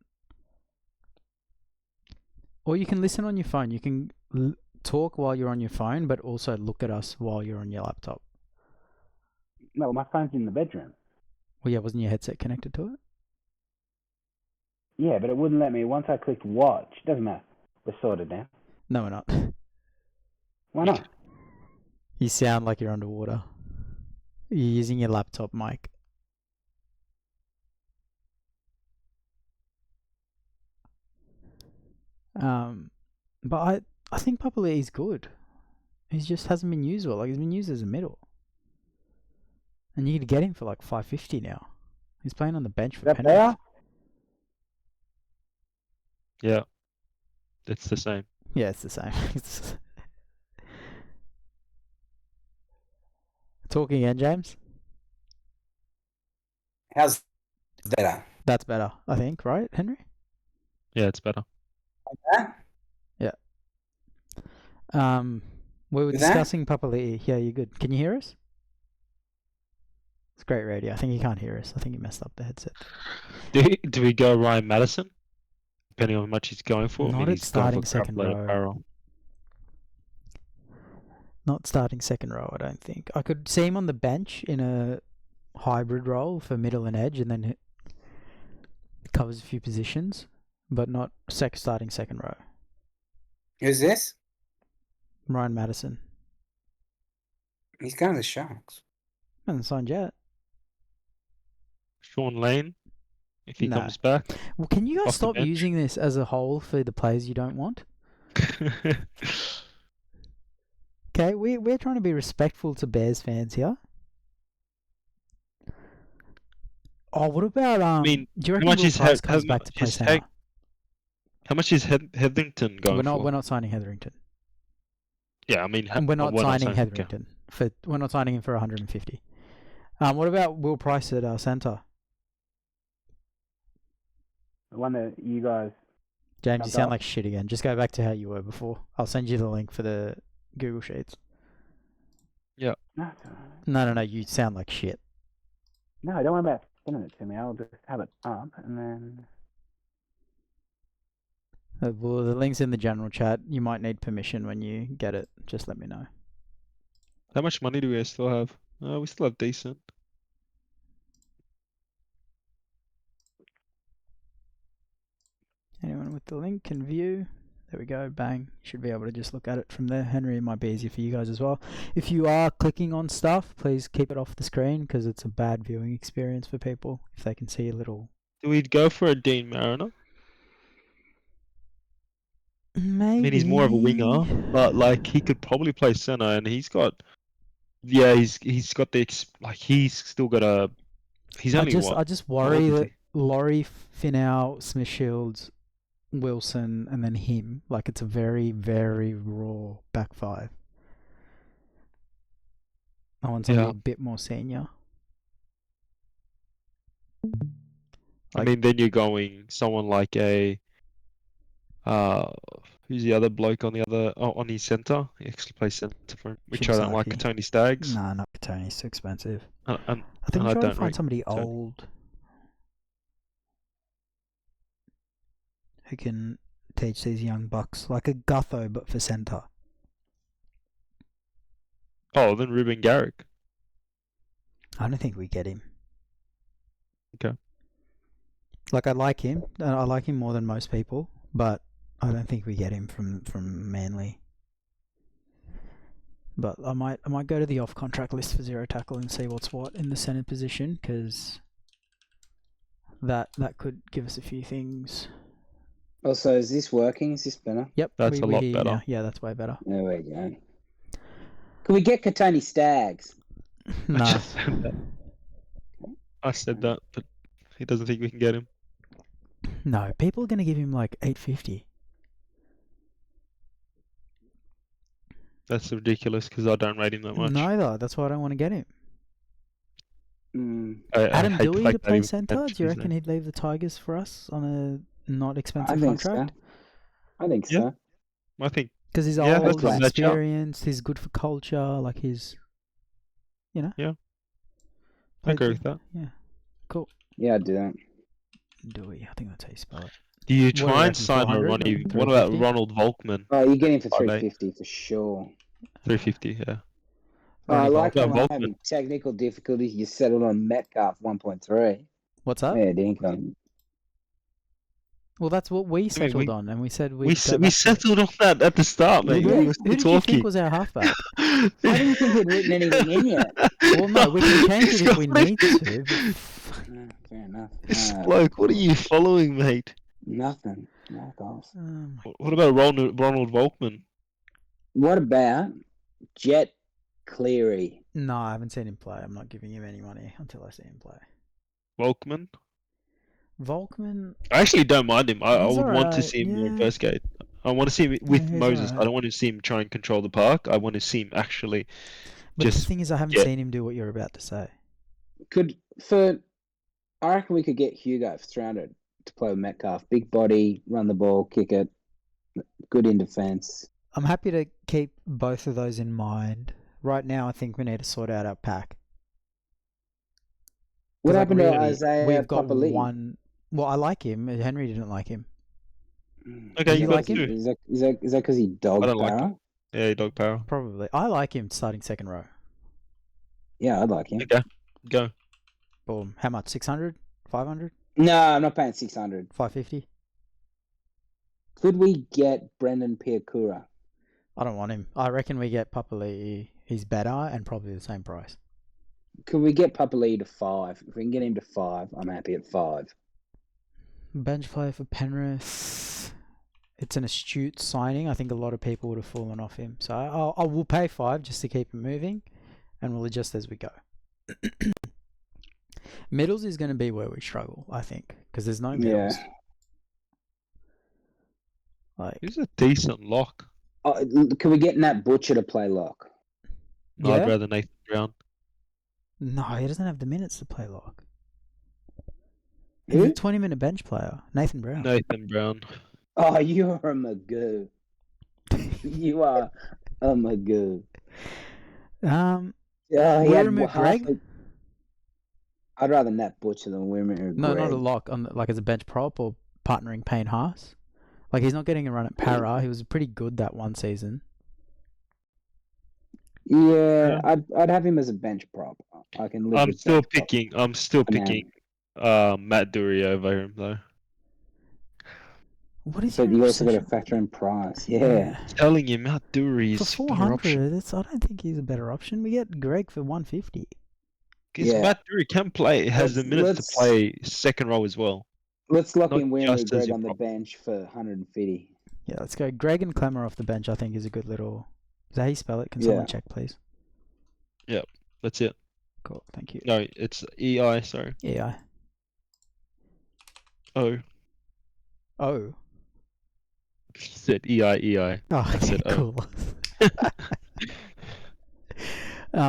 Or you can listen on your phone. You can talk while you're on your phone, but also look at us while you're on your laptop. No, my phone's in the bedroom. Well, yeah, wasn't your headset connected to it? Yeah, but it wouldn't let me. Once I clicked watch, doesn't matter. We're sorted now. No, we're not. Why not? You sound like you're underwater. You're using your laptop mic. But I think Papali'i's good. He just hasn't been used well. Like, he's been used as a middle. And you could get him for like $5.50 now. He's playing on the bench for Is that Penrith. better? Yeah, it's the same. Yeah, it's the same. Talking again, James? How's better? That's better, I think, right, Henry? Yeah, it's better. Huh? We were Is that? discussing Papali'i. Yeah, you're good. Can you hear us? It's great radio. I think he can't hear us. I think he messed up the headset. Do we go Ryan Madison? Depending on how much he's going for. Not I mean, at he's going starting for second Coupler row. apparel. Not starting second row, I don't think. I could see him on the bench in a hybrid role for middle and edge, and then it covers a few positions, but not starting second row. Who's this? Ryan Madison. He's going to the Sharks. Hasn't signed yet. Shaun Lane, if he No. comes back. Well, can you guys Off the stop bench. using this as a whole for the players you don't want? Okay, we're trying to be respectful to Bears fans here. Oh, what about mean, do you how reckon much Will is Price comes back to play is centre? How much is Hetherington going We're for? not signing Hetherington. Yeah, I mean, And we're not signing okay. Hetherington we're not signing him for 150. What about Will Price at centre? The one that you guys... James, you Jumped sound off. like shit again. Just go back to how you were before. I'll send you the link for the Google Sheets. No, it's all right. No, you sound like shit. No, don't worry about sending it to me. I'll just have it up and then... Well, the link's in the general chat. You might need permission when you get it. Just let me know. How much money do we still have? We still have decent. Anyone with the link can view. There we go, bang. You should be able to just look at it from there. Henry, it might be easier for you guys as well. If you are clicking on stuff, please keep it off the screen because it's a bad viewing experience for people if they can see a little... Do we go for a Dean Mariner? Maybe. I mean, he's more of a winger, but like he could probably play center, and he's got... Yeah, he's got the... he's still got a... He's only I just worry old is that Laurie, Finau, Smith Shields, Wilson, and then him. Like, it's a very, very raw back five. I want somebody Yeah. a bit more senior. I mean, then you're going someone like a... who's the other bloke on the other... Oh, on his center? He actually plays center for him, which I don't like, Shimasaki. Tony Staggs. Nah, not Tony's too expensive. And I think I I'm trying to don't find rate somebody Tony. old who can teach these young bucks, like a Gutho but for centre. Oh, then Ruben Garrick. I don't think we get him. Okay. Like, I like him. I like him more than most people, but I don't think we get him from Manly. But I might go to the off contract list for zero tackle and see what's what in the centre position, because that could give us a few things. Also, is this working? Is this better? Yep, That's a we lot hear you better. now. Yeah, that's way better. There we go. Can we get Katoni Staggs? No. I said that, but he doesn't think we can get him. No, people are going to give him like $850. That's ridiculous because I don't rate him that much. Neither. That's why I don't want to get him. I Adam hate the Dewey fact to that play he centre? mentioned Do you his reckon name. he'd leave the Tigers for us on a not expensive think so. contract? I think Yeah. so. I think Because he's Yeah, old, that's he's a match up. experienced, he's good for culture, like he's, you know? Yeah. I Played agree good. with that. Yeah, cool. Yeah, I'd do that. Dewey, I think that's how you spell it. Do you What do you try and reckon, sign a 400? Ronnie? What about 350? Ronald Volkman? Oh, you get him for 5'8"? 350 for sure. 350, yeah. I Ronnie like how Volkman. I'm Volkman. having technical difficulties. You settled on Metcalf 1.3. What's up? Yeah, dinkum. Well, that's what we settled we- on, and we said We we'd go we back to it. settled on that at the start, mate. Did We we? were Who still did you think talking. was our halfback? I didn't think he'd written anything in yet. Well, no, we can change it This if we guy- need to. Fair enough. This bloke, what are you following, mate? Nothing. No goals. What about Ronald Volkman? What about Jet Cleary? No, I haven't seen him play. I'm not giving him any money until I see him play. Volkman? Volkman, I actually don't mind him. I He's would want to alright, see him more in yeah. first gate. I want to see him with he's Moses. I alright. don't want to see him try and control the park. I want to see him actually But the just thing is, I haven't get- seen him do what you're about to say. I reckon we could get Hugo for 300 to play with Metcalf. Big body, run the ball, kick it, good in defence. I'm happy to keep both of those in mind. Right now, I think we need to sort out our pack. What 'Cause, happened to really, Isaiah We've got Papali'i? one. Well, I like him. Henry didn't like him. Okay, you you like got him? two. Is that because he dog I don't like para? Yeah, dog power. Probably. I like him starting second row. Yeah, I'd like him. Okay, go. Boom. How much? 600? 500? No, I'm not paying 600. 550? Could we get Brendan Piakura? I don't want him. I reckon we get Papali'i. He's better and probably the same price. Could we get Papali'i to 5? If we can get him to 5, I'm happy at 5. Bench player for Penrith. It's an astute signing. I think a lot of people would have fallen off him. So I will pay 5 just to keep him moving, and we'll adjust as we go. Middles is going to be where we struggle, I think, because there's no middles. Yeah. Like, He's a decent lock. Can we get Nat Butcher to play lock? No, yeah? I'd rather Nathan Brown. No, he doesn't have the minutes to play lock. Who? He's a 20-minute bench player. Nathan Brown. Nathan Brown. Oh, you're a Magoo. You are a Magoo. Um, Yeah, We'll remove Greg? I'd rather Nat Butcher than Wimmer. no, not a lock. Like as a bench prop or partnering Payne Haas. Like he's not getting a run at para. He was pretty good that one season. Yeah, I'd have him as a bench prop. I can live I'm with still bench prop. picking Matt Dury over him though. What is But your you also got to obsession? factor in price. Yeah. Telling you, Matt Dury For is a better option. 400, I don't think he's a better option. We get Greg for 150. Because Yeah. Matt Dury can play, has the minutes to play second row as well. Let's lock Not in Wimmer just as Greg your on the prop. bench for 150. Yeah, let's go. Greg and Clemmer off the bench, I think, is a good little... Is that how you spell it? Can someone Yeah. check, please? That's it. Cool, thank you. No, it's EI, sorry. Yeah. Oh, Oh. said EI. Oh, I said okay, oh. cool.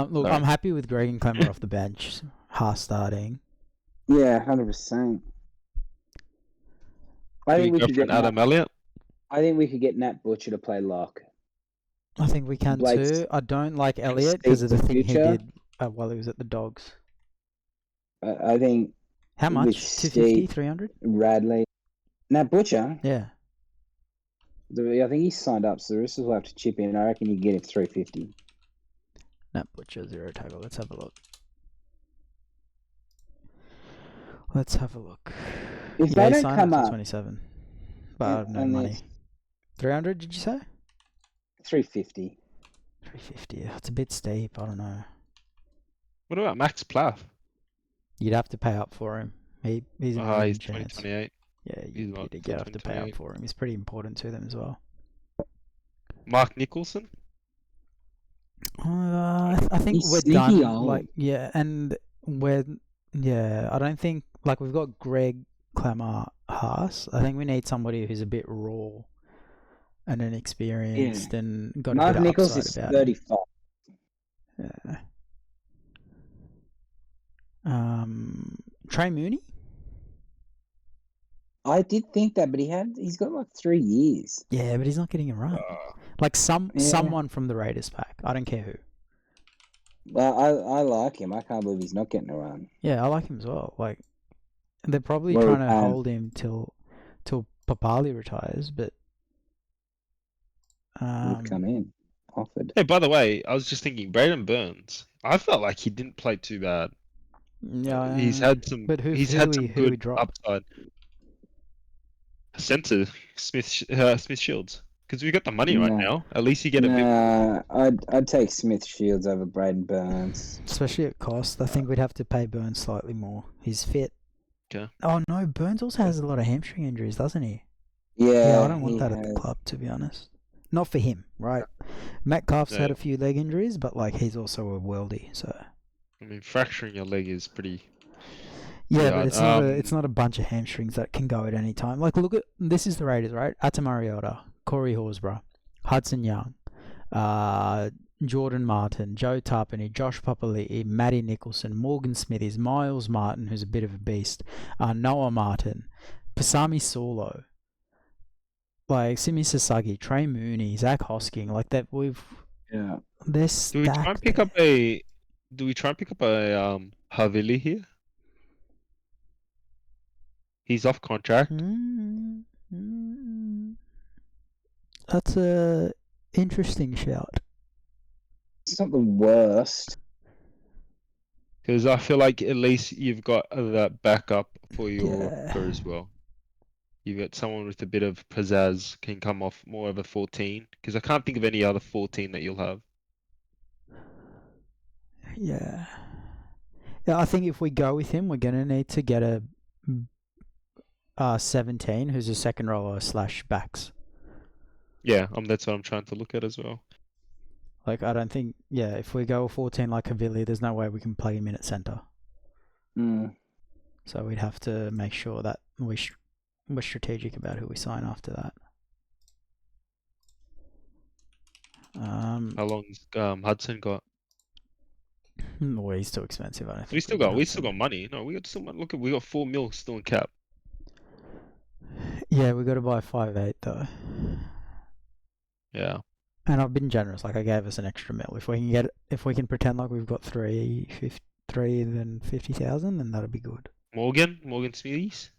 Look, Sorry. I'm happy with Greg and Clemmer off the bench. Haas starting. Yeah, 100%. I Do we think we go could for an get Adam Elliott? I think we could get Nat Butcher to play lock. I think we can Blake's- too. I don't like Elliot because of the thing he future. did while he was at the Dogs. I think How With much? 250, Steve- 300? Radley, Nat Butcher. Yeah. I think he's signed up, so the Roosters will have to chip in. I reckon you can get him 350. Nat Butcher, 0 tackle. Let's have a look. Let's have a look. If Yeah, they he don't signed come up to up, 27. But I have no and money. there's 300, did you say? 350. 350. That's a bit steep. I don't know. What about Max Plath? You'd have to pay up for him. He's a He's medium chance. 2028. Yeah, He's you'd what, have to pay up 2028? for him. He's pretty important to them as well. Mark Nicholson? I think He's we're sneaky done. old. Like, yeah, and I don't think, like, we've got Greg, Clemmer, Haas. I think we need somebody who's a bit raw and inexperienced and got a Mark bit of Nichols upside is about 35. him. Yeah. Trey Mooney? I did think that, but he's got like 3 years. Yeah, but he's not getting a run. Like Yeah. someone from the Raiders pack. I don't care who. Well, I like him. I can't believe he's not getting a run. Yeah, I like him as well. Like, they're probably Well, trying to hold him till Papali retires, but Would come in offered. Hey, by the way, I was just thinking, Braden Burns. I felt like he didn't play too bad. yeah, He's had some. But He's had some who we good dropped? upside. Centre Smith Shields, because we got the money right No. now. At least you get a bit. Nah, I'd take Smith Shields over Braden Burns. Especially at cost. I think we'd have to pay Burns slightly more. He's fit. Okay. Oh no, Burns also has a lot of hamstring injuries, doesn't he? Yeah, I don't want he that at the has. club, to be honest. Not for him, right? Metcalf's had a few leg injuries, but like he's also a worldie, so. I mean, fracturing your leg is pretty. Yeah, but hard. it's not a bunch of hamstrings that can go at any time. Like, look at this is the Raiders, right? Ata Mariota, Corey Horsburgh, Hudson Young, Jordan Martin, Joe Tarpany, Josh Papali'i, Matty Nicholson, Morgan Smithies, Miles Martin, who's a bit of a beast, Noah Martin, Pasami Saulo, like Simi Sasagi, Trey Mooney, Zach Hosking, like that. Yeah. They're Do we try and stacked. pick up a? Do we try and pick up a Havili here? He's off contract. That's a interesting shout. It's not the worst. Because I feel like at least you've got that backup for your Yeah. core as well. You've got someone with a bit of pizzazz can come off more of a 14. Because I can't think of any other 14 that you'll have. Yeah. Yeah, I think if we go with him, we're gonna need to get a 17 who's a second rower / backs. Yeah, that's what I'm trying to look at as well. Like, I don't think, if we go 14 like Havili, there's no way we can plug him in at centre. So we'd have to make sure that we're strategic about who we sign after that. How long's Hudson got? Well, he's too expensive. I don't think We still got money. No, we got 4 mil still in cap. Yeah, we got to buy 5'8" though. Yeah. And I've been generous. Like, I gave us an extra mil. If we can pretend like we've got 350,000, then that'd be good. Morgan Smithies.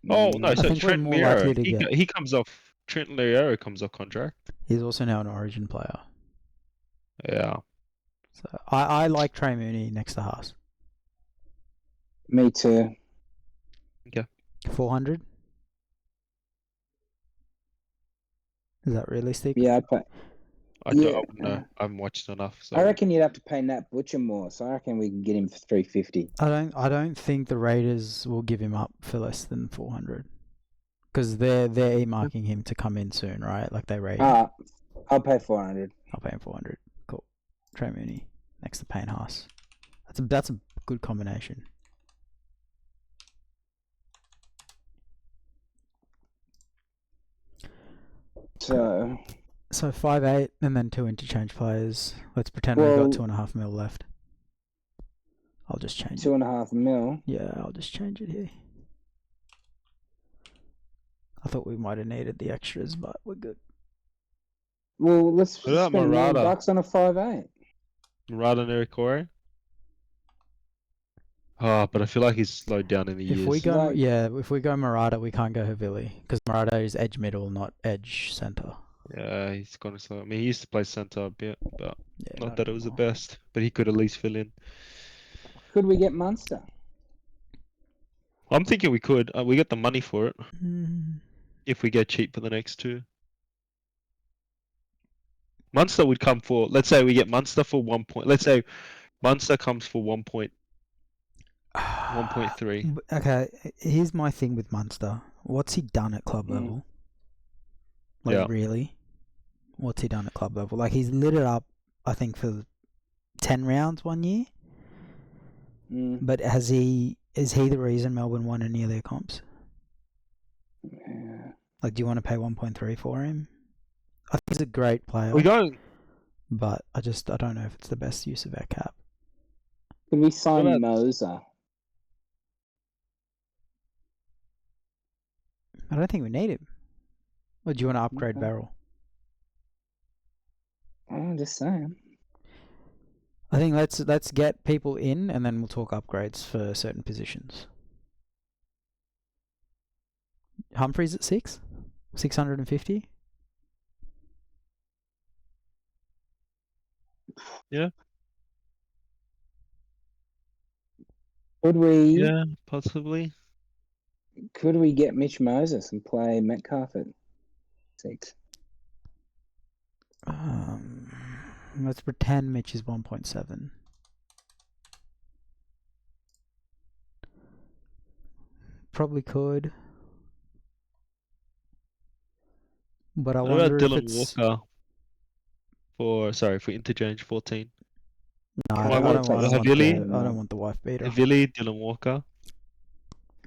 Oh no, I so think we're Trent more likely to Learo, get. he comes off. Trent Learo comes off contract. He's also now an Origin player. Yeah. So I like Trey Mooney next to Haas. Me too. 400. Is that realistic? Yeah, I'd pay. I don't know. I haven't watched enough. So. I reckon you'd have to pay Nat Butcher more, so I reckon we can get him for 350. I don't think the Raiders will give him up for less than 400, because they're earmarking him to come in soon, right? Like they rate. I'll pay 400. I'll pay him 400. Cool. Trey Mooney next to Payne Haas. That's a good combination. So 5'8" and then 2 interchange players. Let's pretend we've got 2.5 mil left. I'll just change 2.5 mil. Yeah, I'll just change it here. I thought we might have needed the extras, but we're good. Well, let's What about spend $1 million Murata? on a 5'8". Murata Nerikore. Oh, but I feel like he's slowed down in the years. If we go Murata, we can't go Havili because Murata is edge middle, not edge center. Yeah, he's gone slow. I mean, he used to play center a bit, but not that it was the anymore. best. But he could at least fill in. Could we get Munster? I'm thinking we could. We get the money for it if we get cheap for the next 2. Munster would come for. Let's say we get Munster for 1 point. Let's say Munster comes for 1.3. Okay, here's my thing with Munster. What's he done at club level? Like, really? What's he done at club level? Like, he's lit it up, I think, for 10 rounds one year. But is he the reason Melbourne won any of their comps? Yeah. Like, do you want to pay 1.3 for him? I think he's a great player. But I don't know if it's the best use of our cap. Could we sign Moser? I don't think we need him. Or do you want to upgrade Barrel? I'm just saying. I think let's get people in, and then we'll talk upgrades for certain positions. Humphreys at 6? 650? Could we Yeah, possibly. get Mitch Moses and play Metcalf at 6? Let's pretend Mitch is 1.7. Probably could. But I What wonder about if Dylan it's... Walker for interchange 14? No, I Can don't, I I get don't, I don't want Havili? the, I don't want the wife beater. Havili, Dylan Walker.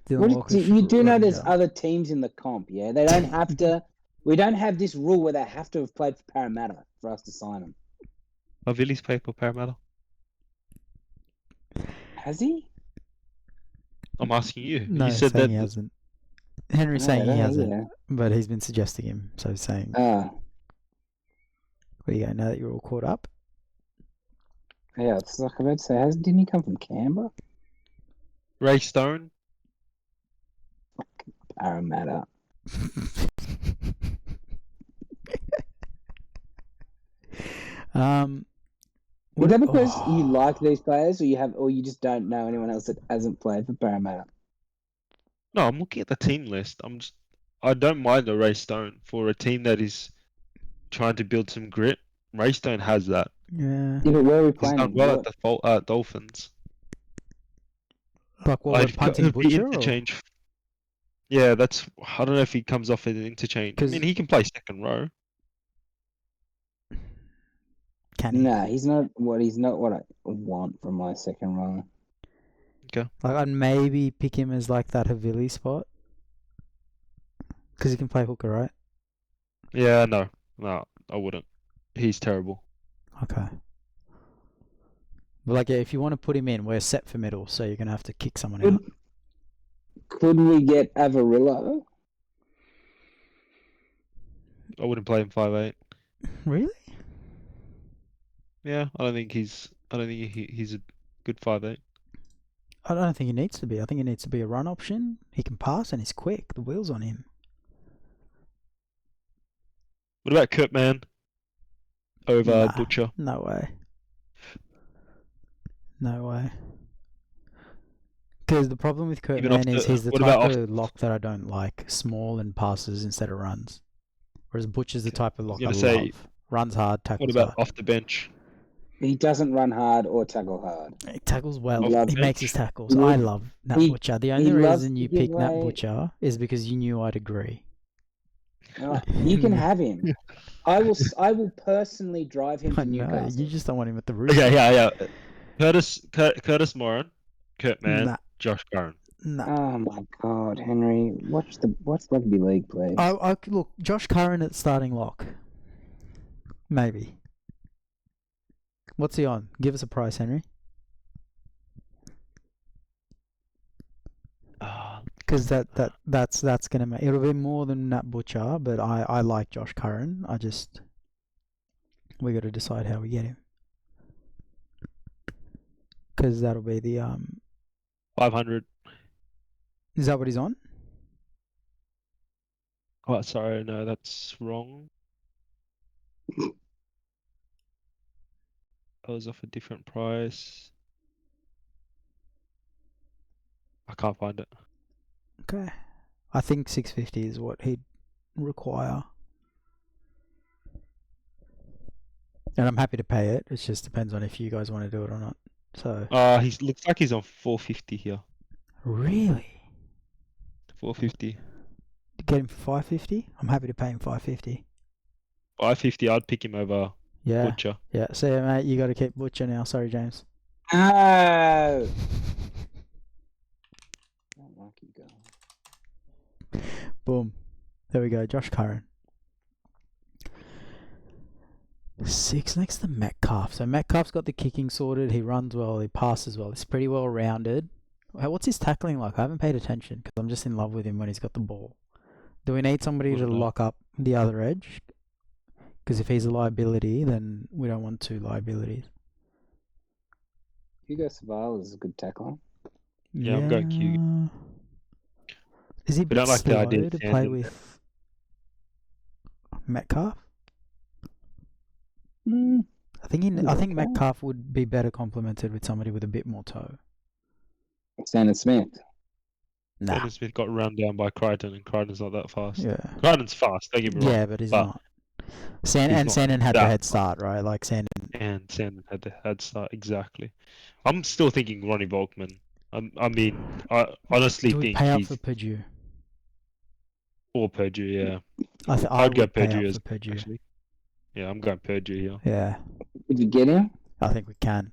Dylan What do Walker's you do know there's Ranger. other teams in the comp, yeah? They don't have to. We don't have this rule where they have to have played for Parramatta for us to sign them. Havili's played for Parramatta. Has he? I'm asking you. No, You said saying that. he hasn't. Henry's saying he hasn't, but he's been suggesting him. So he's saying, Ah, where you go now that you're all caught up? yeah. It's like I about to say, didn't he come from Canberra? Ray Stone. Parramatta. Is that because you like these players, or you just don't know anyone else that hasn't played for Parramatta? No, I'm looking at the team list. I don't mind a Ray Stone for a team that is trying to build some grit. Ray Stone has that. Yeah. Yeah, but where are we He's playing done him? well at the Dolphins. Like what, we're punting It'd be Butcher? Or? interchange. Yeah, that's. I don't know if he comes off as an interchange. I 'Cause- mean, he can play second row. Can he? Nah, he's not what I want from my second row. Okay. Like I'd maybe pick him as like that Havili spot. Because he can play hooker, right? Yeah, no, I wouldn't. He's terrible. Okay. But like, yeah, if you want to put him in, we're set for middle, so you're going to have to kick someone out. Could we get Avarillo? I wouldn't play him 5'8". Really? Yeah, I don't think he's a good 5'8". I don't think he needs to be. I think he needs to be a run option. He can pass and he's quick. The wheel's on him. What about Kurtman over Nah. Butcher? No way. No way. Because the problem with Even Kurtman off the- is he's the what type about of lock that I don't like. Small and passes instead of runs. Whereas Butcher's the type of lock I gonna say, love. Runs hard, What tackles about hard. off the bench? He doesn't run hard or tackle hard. He tackles well. He loves He makes bench. his tackles. He I loves- love Nat he- Butcher. The he only loves reason to you give pick Nat away- Butcher is because you knew I'd agree. You can have him. I will personally drive him I to know. Newcastle. You just don't want him at the Roosters. Okay, yeah. Curtis Moran, Kurtman, Nah. Josh Curran. Nah. Oh my God, Henry! Watch rugby league, please. I look, Josh Curran at starting lock. Maybe. What's he on? Give us a price, Henry. Because that's gonna make it'll be more than Nat Butcher, but I like Josh Curran. We got to decide how we get him. Because that'll be the 500. Is that what he's on? Oh, sorry, no, that's wrong. I was off a different price. I can't find it. Okay. I think 650 is what he'd require. And I'm happy to pay it. It just depends on if you guys want to do it or not. So. He looks like he's on 450 here. Really? 450. Get him for 550? I'm happy to pay him 550. 550. I'd pick him over Yeah. Butcher. Yeah. So mate, you got to keep Butcher now. Sorry, James. No. I don't like you guys. Boom. There we go. Josh Curran. 6 next to Metcalf. So Metcalf's got the kicking sorted. He runs well. He passes well. He's pretty well rounded. What's his tackling like? I haven't paid attention because I'm just in love with him when he's got the ball. Do we need somebody to Wouldn't know. lock up the other edge? Because if he's a liability, then we don't want two liabilities. Hugo Savale is a good tackler. Yeah, I'm going Hugo. Is he a We bit don't like the slow idea of to play Sanders. with Metcalf? I think Okay. Metcalf would be better complemented with somebody with a bit more toe. Sanders Smith. Nah. Brandon Smith got run down by Crichton, and Crichton's not that fast. Yeah. Crichton's fast, don't get me wrong. Yeah, but he's but not. he's not Sandon had the that head start, right? Like Sandon. And Sandon had the head start, exactly. I'm still thinking Ronnie Volkman. I honestly Do we think pay up he's for Purdue? for Purdue, yeah. I I'd go would pay Purdue up as for Purdue. actually. Yeah, I'm going Purdue here. Yeah, Did you get him? I think we can,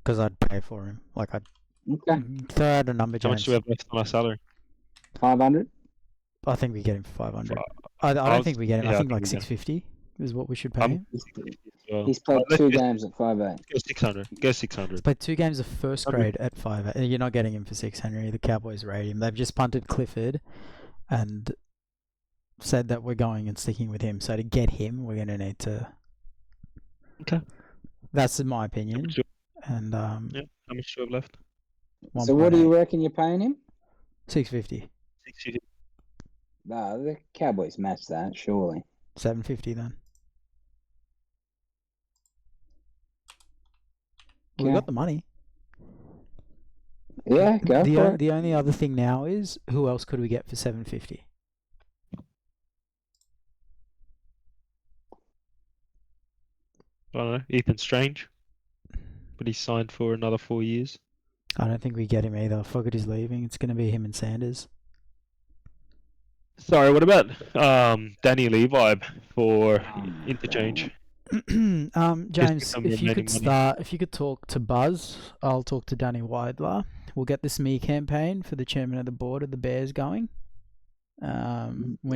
because I'd pay for him. Like I'd Okay. throw out a number, How much James. do we have left on our salary? 500. I think we get him for 500. Fi- I don't think we get him. yeah, I think I like think we get 650 is what we should pay I'm- him. Well, He's played let's 2 go- games at 5'8". Go 600. Go 600. He's played 2 games of first 100. grade at 5. You're not getting him for 600. The Cowboys rate him. They've just punted Clifford, and said that we're going and sticking with him. So to get him, we're going to need to. Okay. That's in my opinion. Sure. And Yeah. How much do we have left? So what do you 1.8. reckon you're paying him? 650, 650. Nah, the Cowboys match that, surely. 750 then. We Okay. got the money. Yeah, go for it. The only other thing now is who else could we get for 750? I don't know. Ethan Strange. But he's signed for another 4 years. I don't think we get him either. Fogarty's leaving. It's going to be him and Sanders. Sorry, what about Danny Levi for interchange? James, some if you remaining could money. if you could talk to Buzz, I'll talk to Danny Weidler. We'll get this me campaign for the chairman of the board of the Bears going. We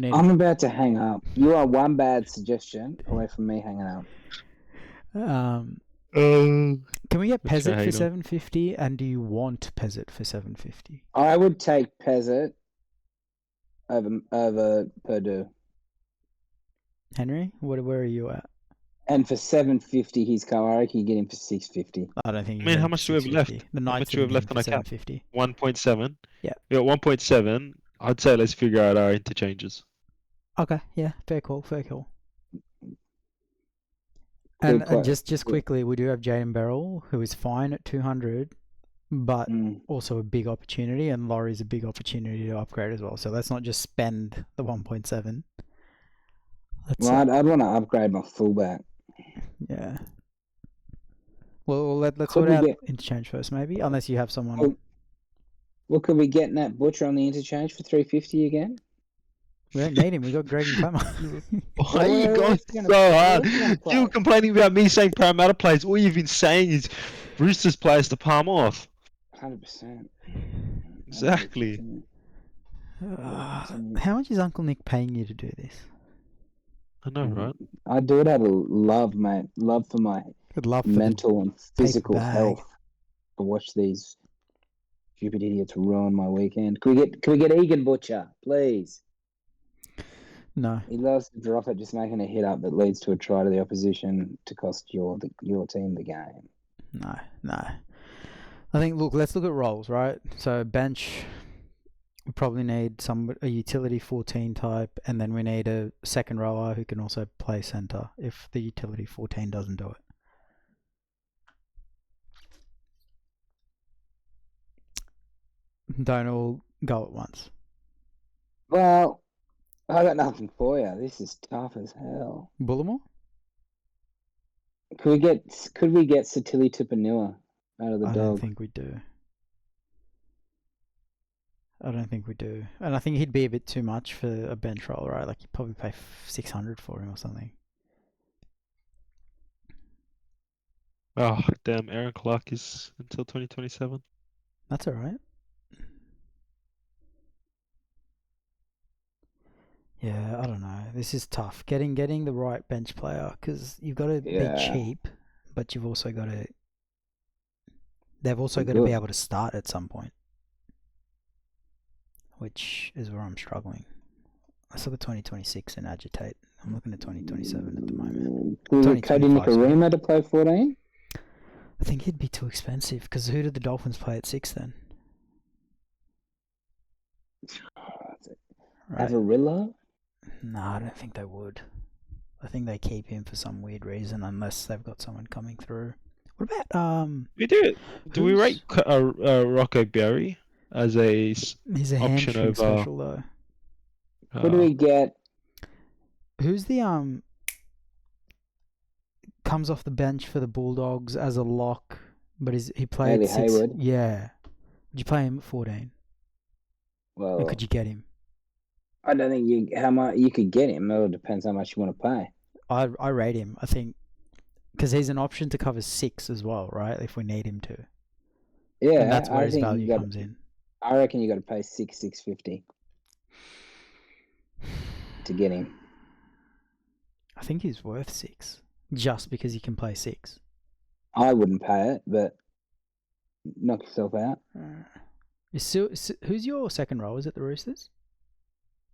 need. I'm about to hang up. You are one bad suggestion away from me hanging up. Can we get Let's go Pezzett for hang on. 750? And do you want Pezzett for 750? I would take Pezzett over Purdue. Henry, where are you at? And for 750, he's come. I reckon you get him for 650. I don't think. I mean, how much do we have left? The How Knights much do we have left on our cap? 750. 1.7. Yeah. We got 1.7. I'd say let's figure out our interchanges. Okay, yeah, fair call. And just quickly, we do have Jaden Beryl, who is fine at 200, but also a big opportunity, and Laurie's a big opportunity to upgrade as well. So let's not just spend the 1.7. Well, I'd want to upgrade my fullback. Yeah. Well, let's Could sort we out get- interchange first, maybe, unless you have someone. Well, could we get Nat Butcher on the interchange for 350 again? We don't need him. We got Greg and Clemmer. Why are you Well, going who's gonna- so hard? who's gonna play? You were complaining about me saying Parramatta players. All you've been saying is Roosters players to palm off. 100%. Exactly. 100%. How much is Uncle Nick paying you to do this? I know, right? I do it out of love, mate. Love for my I'd love for the mental and physical bag. health to watch these stupid idiots ruin my weekend. Can we get Egan Butcher, please? No. He loves to drop it, just making a hit up that leads to a try to the opposition to cost your team the game. No. I think, let's look at roles, right? So bench, we probably need a utility 14 type, and then we need a second rower who can also play centre if the utility 14 doesn't do it. Don't all go at once. Well, I got nothing for you. This is tough as hell. Bullimore? Could we get Satili Tupanua out of the I dog? don't think we do. And I think he'd be a bit too much for a bench role, right? Like, you'd probably pay 600 for him or something. Oh, damn. Aaron Clark is until 2027. That's all right. Yeah, I don't know. This is tough. Getting the right bench player, because you've got to Yeah. be cheap, but you've also got to. They've also Be got to be good. able to start at some point, which is where I'm struggling. Let's look at 2026 and agitate. I'm looking at 2027 at the moment. Could we get Cody 2025, sorry. Nikorima to play 14? I think he'd be too expensive, because who did the Dolphins play at 6 then? Oh, that's it. right? Avarilla? No, I don't think they would. I think they keep him for some weird reason, unless they've got someone coming through. What about We do. Do we who's- rate Rocco Berry as a He's a option hamstring over? special though. Who do we get? Who's the comes off the bench for the Bulldogs as a lock, but he played Bailey 6. Hayward. Yeah. Would you play him at 14? Well, And could you get him? I don't think how much you could get him. It all depends how much you want to pay. I rate him. I think because he's an option to cover 6 as well, right? If we need him to. Yeah, And that's where I his think value comes in. I reckon you got to pay $650 to get him. I think he's worth 6 just because he can play 6. I wouldn't pay it, but knock yourself out. Who's your second row? Is it the Roosters?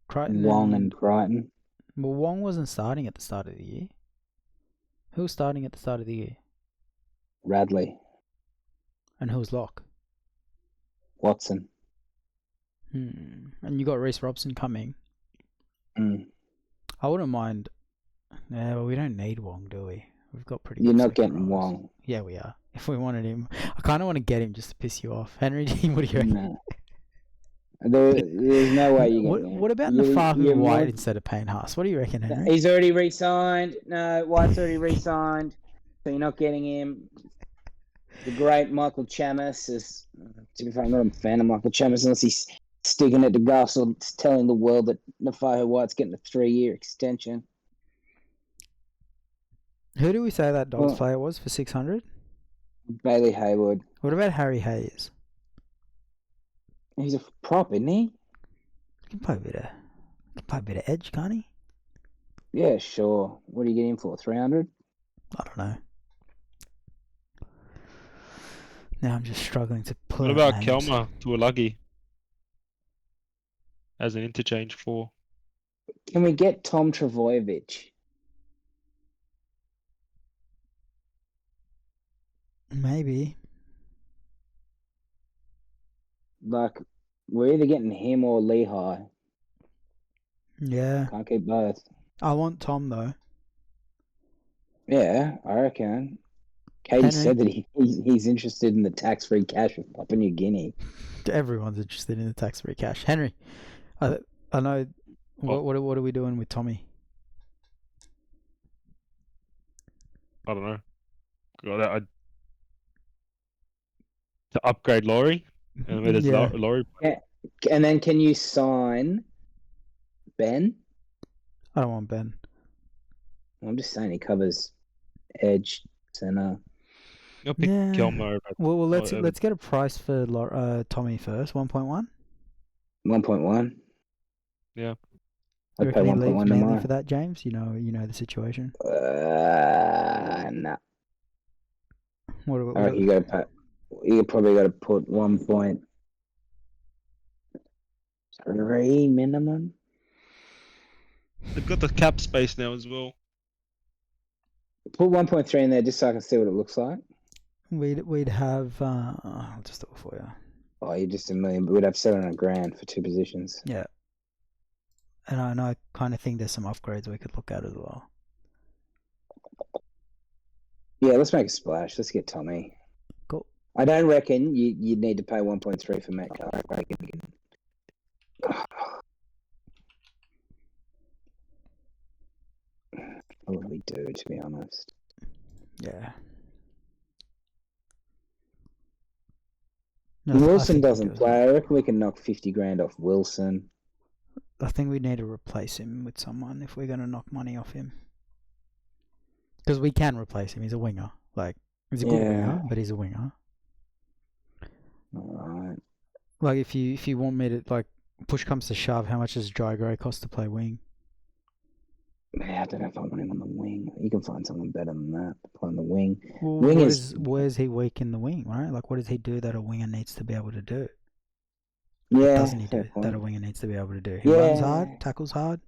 Crichton Wong and Crichton. Well, Wong wasn't starting at the start of the year. Who was starting at the start of the year? Radley. And who's lock? Watson. And you got Reece Robson coming. Mm. I wouldn't mind. Yeah, well, we don't need Wong, do we? We've got pretty. You're good not second getting rows. Wong. Yeah, we are. If we wanted him, I kind of want to get him just to piss you off, Henry. What do you reckon? No. There's no way you get him. What about You're Nafahu White more- instead of Payne Haas? What do you reckon, Henry? He's already re-signed. No, White's already re-signed, so you're not getting him. The great Michael Chammas is. To be fair, I'm not a fan of Michael Chammas unless he's sticking it to Gus or telling the world that Nafahu White's getting a 3-year extension. Who do we say that Dogs Well- player was for 600? Bailey Hayward. What about Harry Hayes? He's a prop, isn't he? He can play a bit of edge, can't he? Yeah, sure. What do you get him for? 300? I don't know. Now I'm just struggling to pull. What out about names. Kelma Tuolagi as an interchange for? Can we get Tom Trbojevic? Maybe. Like, we're either getting him or Lehigh. Yeah. Can't keep both. I want Tom though. Yeah, I reckon. Katie Henry? said that he's interested in the tax-free cash of Papua New Guinea. Everyone's interested in the tax-free cash. Henry, I know. What are we doing with Tommy? I don't know. To upgrade Laurie, and where does Yeah. Laurie? And then can you sign Ben? I don't want Ben. I'm just saying he covers edge, center. I'll pick Yeah. Kelma over. Well, let's over- let's get a price for Tommy first. 1.1. 1.1. Yeah. You I'd pay reckon he leaves 1.1 mainly tomorrow. for that, James? You know the situation. Nah. What? I reckon you got to pay. You probably got to put 1.3 minimum. They've got the cap space now as well. Put 1.3 in there just so I can see what it looks like. We'd have. I'll just do it for you. Oh, you're just a million. But we'd have $700,000 for 2 positions. Yeah. And I kind of think there's some upgrades we could look at as well. Yeah, let's make a splash. Let's get Tommy. Cool. I don't reckon you'd need to pay 1.3 for Metcalf. I reckon you can... What would we do, to be honest? Yeah. Wilson doesn't play. I reckon we can knock 50 grand off Wilson. I think we need to replace him with someone if we're going to knock money off him. Because we can replace him. He's a winger. Like, he's a good winger, but he's a winger. Alright. Like, if you want me to, like, push comes to shove, how much does Dry Gray cost to play wing? I don't know if I want him on the wing. You can find someone better than that to play on the wing. Well, Wing is... where's he weak in the wing, right? Like, what does he do that a winger needs to be able to do? Yeah, What doesn't he do fair point. that a winger needs to be able to do? He runs hard, tackles hard,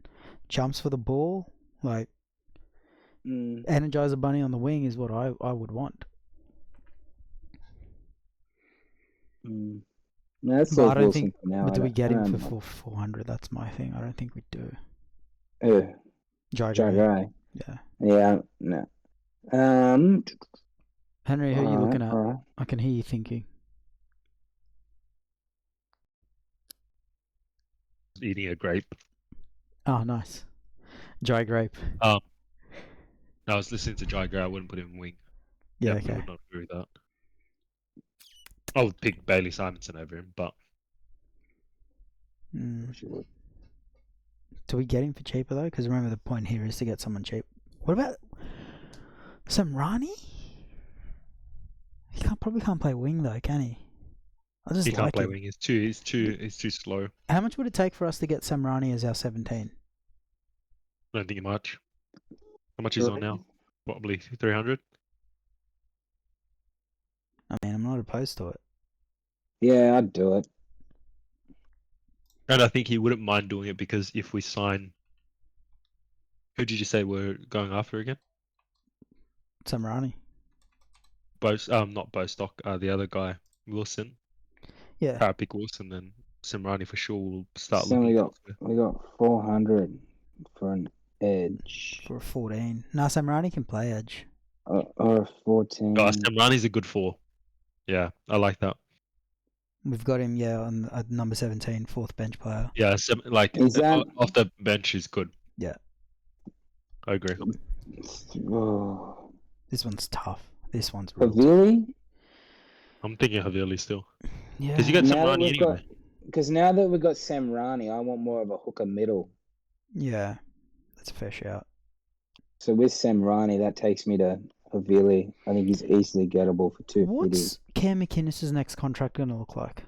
jumps for the ball. Like, Energizer Bunny on the wing is what I would want. No, let's But I leave don't Wilson think. for now. But do we get him for don't 400? That's my thing. I don't think we do. know. Jai Joe Gray. Gray. Yeah. Yeah, no. Henry, who are you looking at? Alright. I can hear you thinking. Eating a grape. Oh, nice. Jai Grape. I was listening to Jai Gray. I wouldn't put him in wing. Yeah, Definitely okay. would not agree with that. I would pick Bailey Simonson over him, but Do we get him for cheaper though? Because remember the point here is to get someone cheap. What about Samrani? He probably can't play wing though, can he? I just he can't like play him. wing. He's too slow. How much would it take for us to get Samrani as our 17? I don't think much. How much is on now? Probably 300. I mean, I'm not opposed to it. Yeah, I'd do it. And I think he wouldn't mind doing it because if we sign, who did you say we're going after again? Samrani. Not Bostock. The other guy, Wilson. Yeah. Pick Wilson, then Simrani for sure will start So looking. we got 400 for an edge. For a 14. No, Samrani can play edge. Or a 14. Simrani's a good 4. Yeah, I like that. We've got him, on number 17, fourth bench player. Yeah, Is that... off the bench is good. Yeah. I agree. Oh. This one's tough. This one's real tough. Havili? I'm thinking Havili still. Yeah. Because you got Simrani anyway. Because now that we've got Samrani, I want more of a hooker middle. Yeah. That's a fair shout. So with Samrani, that takes me to Havili. I think he's easily gettable for 250. What's Cam McInnes' next contract going to look like?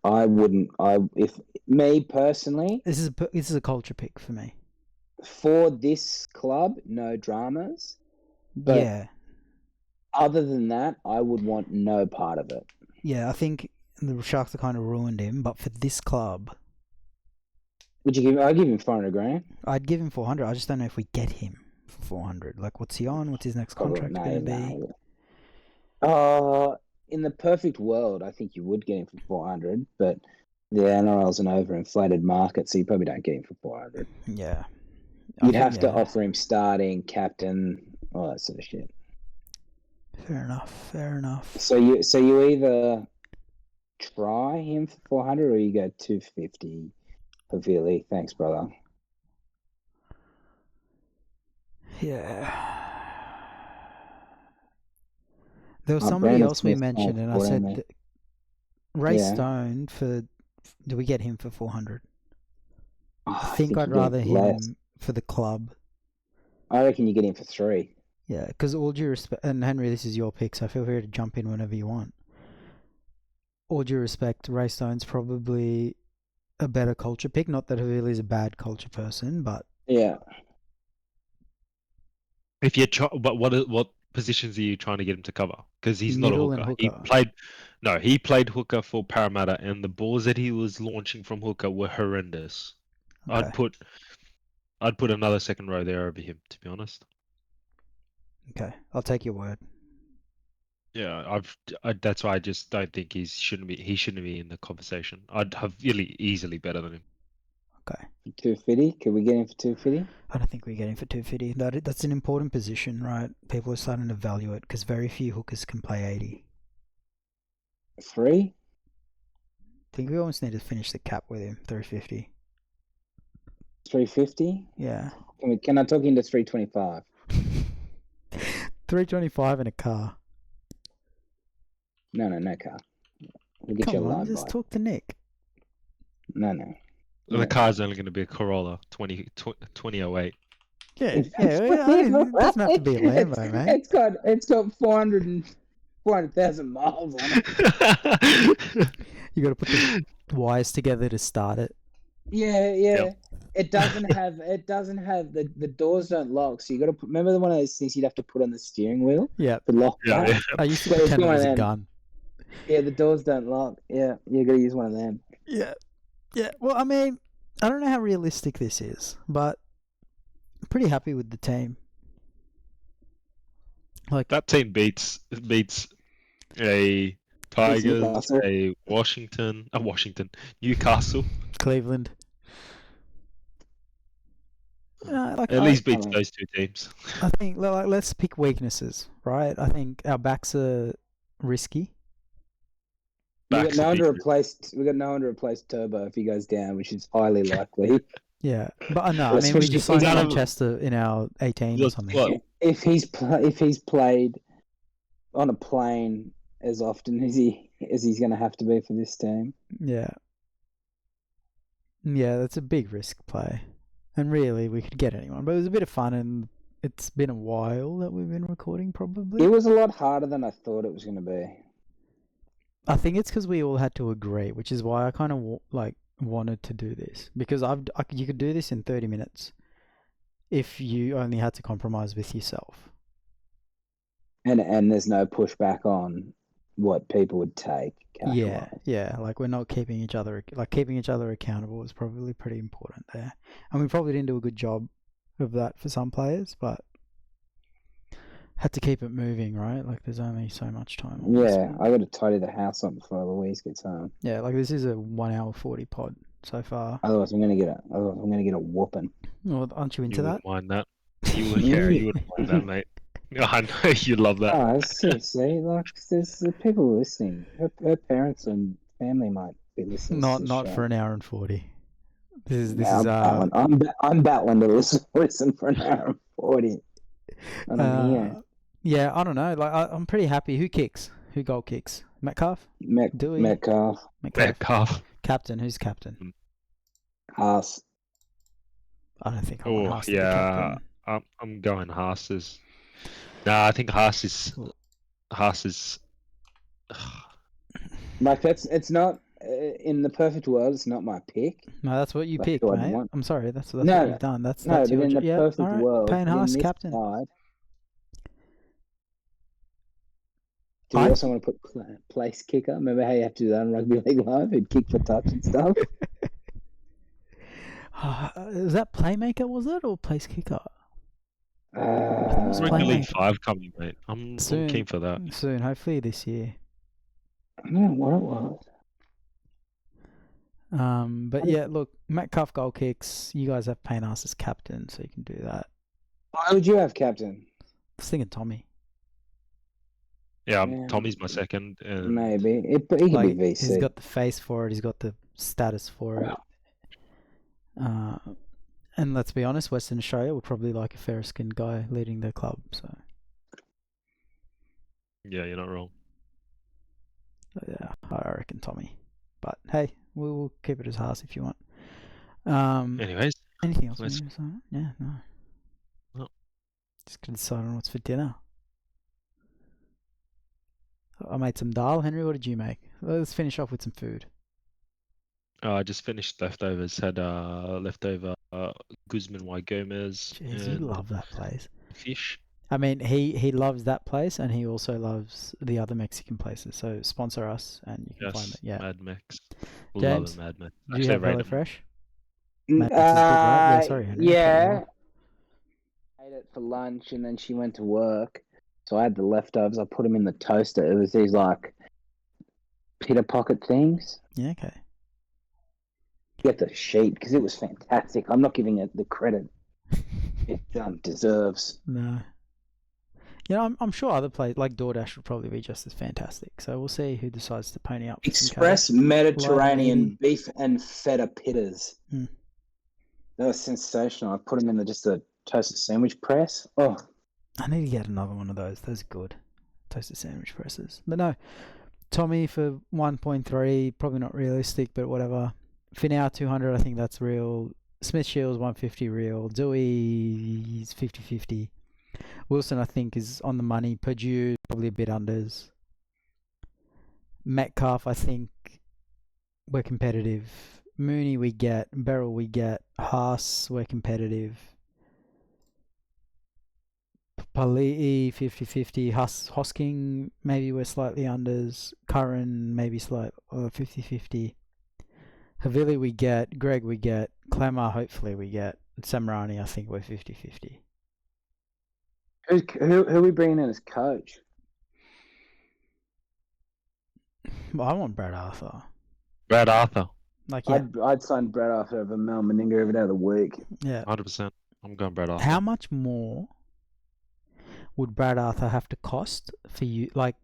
If me personally, This is a culture pick for me. for this club, no dramas. But yeah. other than that, I would want no part of it. Yeah, I think the Sharks have kind of ruined him, but for this club, I'd give him 400 grand. I'd give him 400. I just don't know if we get him for 400. Like, what's he on? What's his next contract going to be? In the perfect world, I think you would get him for 400, but the NRL's an overinflated market, so you probably don't get him for 400. Yeah. You'd have to offer him starting, captain, all that sort of shit. Fair enough. So you either try him for 400 or you go 250 for Vili. Thanks, brother. Yeah. There was somebody else we mentioned, and I said Ray Stone do we get him for 400? I think I'd rather him for the club. I reckon you get him for 3. Yeah, because all due respect, and Henry, this is your pick, so feel free to jump in whenever you want. All due respect, Ray Stone's probably a better culture pick. Not that Havili's a bad culture person, but yeah. If you but what positions are you trying to get him to cover? Because he's Middle not a hooker. and He played hooker for Parramatta, and the balls that he was launching from hooker were horrendous. Okay. I'd put another second row there over him, to be honest. Okay, I'll take your word. Yeah, that's why I just don't think he shouldn't be in the conversation. I'd have really easily better than him. Okay. 250? Can we get him for 250? I don't think we get him for 250. That's an important position, right? People are starting to value it because very few hookers can play 80. 3? I think we almost need to finish the cap with him, 350. 350? Yeah. Can I talk into 325? 325 in a car. No car. We'll get Come on, just talk to Nick. No. The car's only going to be a Corolla 2008. Yeah, it doesn't have to be a Lambo, man. It's got 400,000 miles on it. You got to put the wires together to start it. Yeah. Yep. It doesn't have the doors don't lock, so you got to remember one of those things you'd have to put on the steering wheel. Yeah. To lock. Yeah. I used to pretend it was a gun. Yeah, the doors don't lock. Yeah, you got to use one of them. Yeah. Well, I mean, I don't know how realistic this is, but I'm pretty happy with the team. Like that team beats a Tigers, Newcastle. a Newcastle. Cleveland. Like At least I beats mean- those two teams. I think like let's pick weaknesses, right? I think our backs are risky. We got Backs no a one big to risk. replace. We got no one to replace Turbo if he goes down, which is highly likely. Yeah, but no, I Let's mean we switch just to signed None of- Manchester in our 18 or Look, something. what- If he's played on a plane as often as he's going to have to be for this team. Yeah. Yeah, that's a big risk play. And really, we could get anyone. But it was a bit of fun, and it's been a while that we've been recording, probably. It was a lot harder than I thought it was going to be. I think it's because we all had to agree, which is why I kind of wanted to do this. Because you could do this in 30 minutes if you only had to compromise with yourself. And there's no pushback on what people would take. Yeah. Like we're not keeping each other accountable is probably pretty important there. And we probably didn't do a good job of that for some players, but had to keep it moving, right? Like there's only so much time. on this Yeah, one. I got to tidy the house up before Louise gets home. Yeah, like this is a 1 hour 40 pod so far. Otherwise, I'm gonna get a whooping. Well, aren't you into You that? wouldn't mind that. You wouldn't mind that, mate. I know you love that. Oh, see, like there's the people listening. Her parents and family might be listening. to this Not show. for an hour and 40. This Yeah, is I'm battling to listen for an hour and 40. And I'm here. Yeah, I don't know. Like I'm pretty happy. Who kicks? Who goal kicks? Metcalf? Dewey? Metcalf, Metcalf. Captain. Who's captain? Haas. I don't think I want Oh Haas to be yeah, captain. I'm going Haas's. Nah, I think Haas is. Like it's not in the perfect world. It's not my pick. No, that's what you Like, picked, who I'd mate. want. I'm sorry. That's No, what you've done. That's but your in the yeah. perfect All right. world, Payne in Haas, this captain. side, do we also want to put place kicker? Remember how you have to do that on Rugby League Live? Who'd kick for touch and stuff? Was that playmaker? Was it or place kicker? Uh, Rugby League playmaker. 5 coming, mate. I'm keen for that. Soon, hopefully this year. I don't know what it was. But yeah, look, Metcalf goal kicks. You guys have Payne Haas as captain, so you can do that. Why would you have captain? I was thinking Tommy. Yeah, Yeah. Tommy's my second. And Maybe, but he could Like, be VC. he's got the face for it. He's got the status for it. And let's be honest, Western Australia would probably like a fair-skinned guy leading their club. So yeah, you're not wrong. yeah, I reckon Tommy. But hey, we'll keep it as Haas if you want. Anyways, Anything else? let's- we need to say? Yeah, no. No. Just gonna decide on what's for dinner. I made some dal. Henry, what did you make? Let's finish off with some food. I just finished leftovers. Had leftover Guzman Y Gomez Jeez, you and love that place. fish. I mean, he loves that place, and he also loves the other Mexican places. So sponsor us, and you can find Yes, it. Yeah. Mad Max. James, Love a Mad Max. Do you Actually, have I rate Hello them. Fresh? Mad Max is good, right? Yeah, sorry, Henry, I cut you Yeah. off. Ate it for lunch, and then she went to work. So I had the leftovers. I put them in the toaster. It was these like pita pocket things. Yeah, okay. Get the sheet because it was fantastic. I'm not giving it the credit it deserves. No. You know, I'm sure other places like DoorDash would probably be just as fantastic. So we'll see who decides to pony up. For some Express cash. Mediterranean Lovely. beef and feta pittas. Hmm. That was sensational. I put them in just a toasted sandwich press. Oh, I need to get another one of those. Those are good. Toasted sandwich presses. But no, Tommy for 1.3, probably not realistic, but whatever. Finau 200, I think that's real. Smith Shields 150 real. Dewey's 50-50. Wilson, I think, is on the money. Purdue, probably a bit unders. Metcalf, I think we're competitive. Mooney we get. Beryl we get. Haas, we're competitive. Pali'i 50-50. Hosking, maybe we're slightly unders. Curran, maybe slight 50-50. Havili we get. Greg we get. Clemmer, hopefully we get. Samarani, I think we're 50-50. who are we bringing in as coach? I want Brad Arthur. Brad Arthur, Like, yeah, I'd sign Brad Arthur over Mel Meninga every day of the week. yeah. 100%. I'm going Brad Arthur. How much more would Brad Arthur have to cost for you? Like,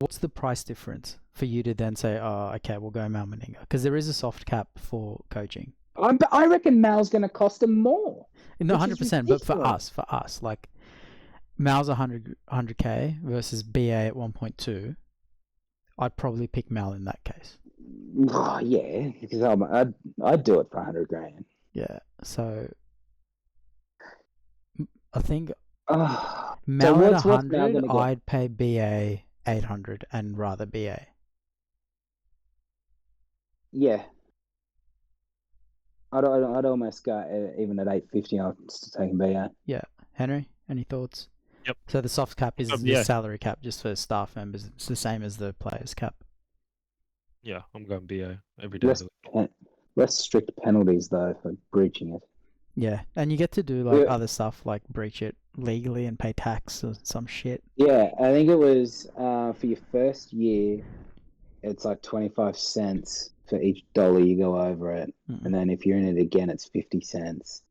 what's the price difference for you to then say, oh, okay, we'll go Mal Meninga? Because there is a soft cap for coaching. I reckon Mal's going to cost him more. No, Which is 100%. But for ridiculous. us, like, Mal's 100k versus BA at 1.2. I'd probably pick Mal in that case. Oh, yeah, because I'd do it for 100 grand. Yeah. So I think Oh, Mal so at what's Mal 100, going to get? I'd pay BA 800 and rather BA. Yeah. I'd almost go even at 850. I'd still take BA. Yeah. Henry, any thoughts? Yep. So the soft cap is the Yeah. salary cap just for staff members. It's the same as the players cap. Yeah, I'm going BA every day. of the week. Less strict penalties though for breaching it. Yeah. And you get to do like Yeah. other stuff like breach it legally and pay tax or some shit. Yeah, I think it was for your first year, it's like 25 cents for each dollar you go over it. Mm-mm. And then if you're in it again, it's 50 cents.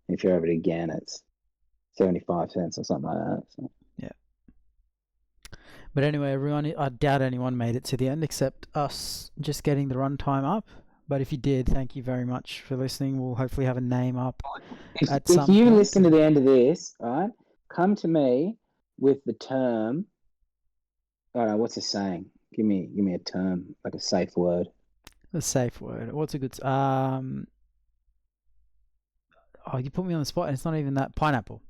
If you're over it again, it's 75 cents or something like that. So. But anyway, everyone, I doubt anyone made it to the end except us just getting the runtime up. But if you did, thank you very much for listening. We'll hopefully have a name up. At If some you point. listen to the end of this, right, come to me with the term. What's a saying? Give me a term, like a safe word. A safe word. What's a good... Oh, you put me on the spot and it's not even that. Pineapple.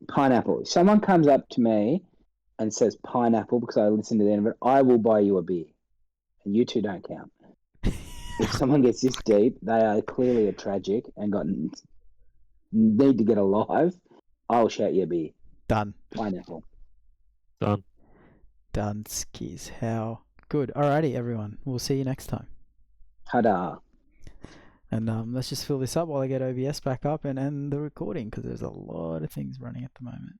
Pineapple. If someone comes up to me and says pineapple because I listened to the end of it, I will buy you a beer. And you two don't count. If someone gets this deep, they are clearly a tragic and need to get alive. I'll shout you a beer. Done. Pineapple. Done. Done. Skis. How good. Alrighty, everyone. We'll see you next time. Ta-da. And let's just fill this up while I get OBS back up and end the recording because there's a lot of things running at the moment.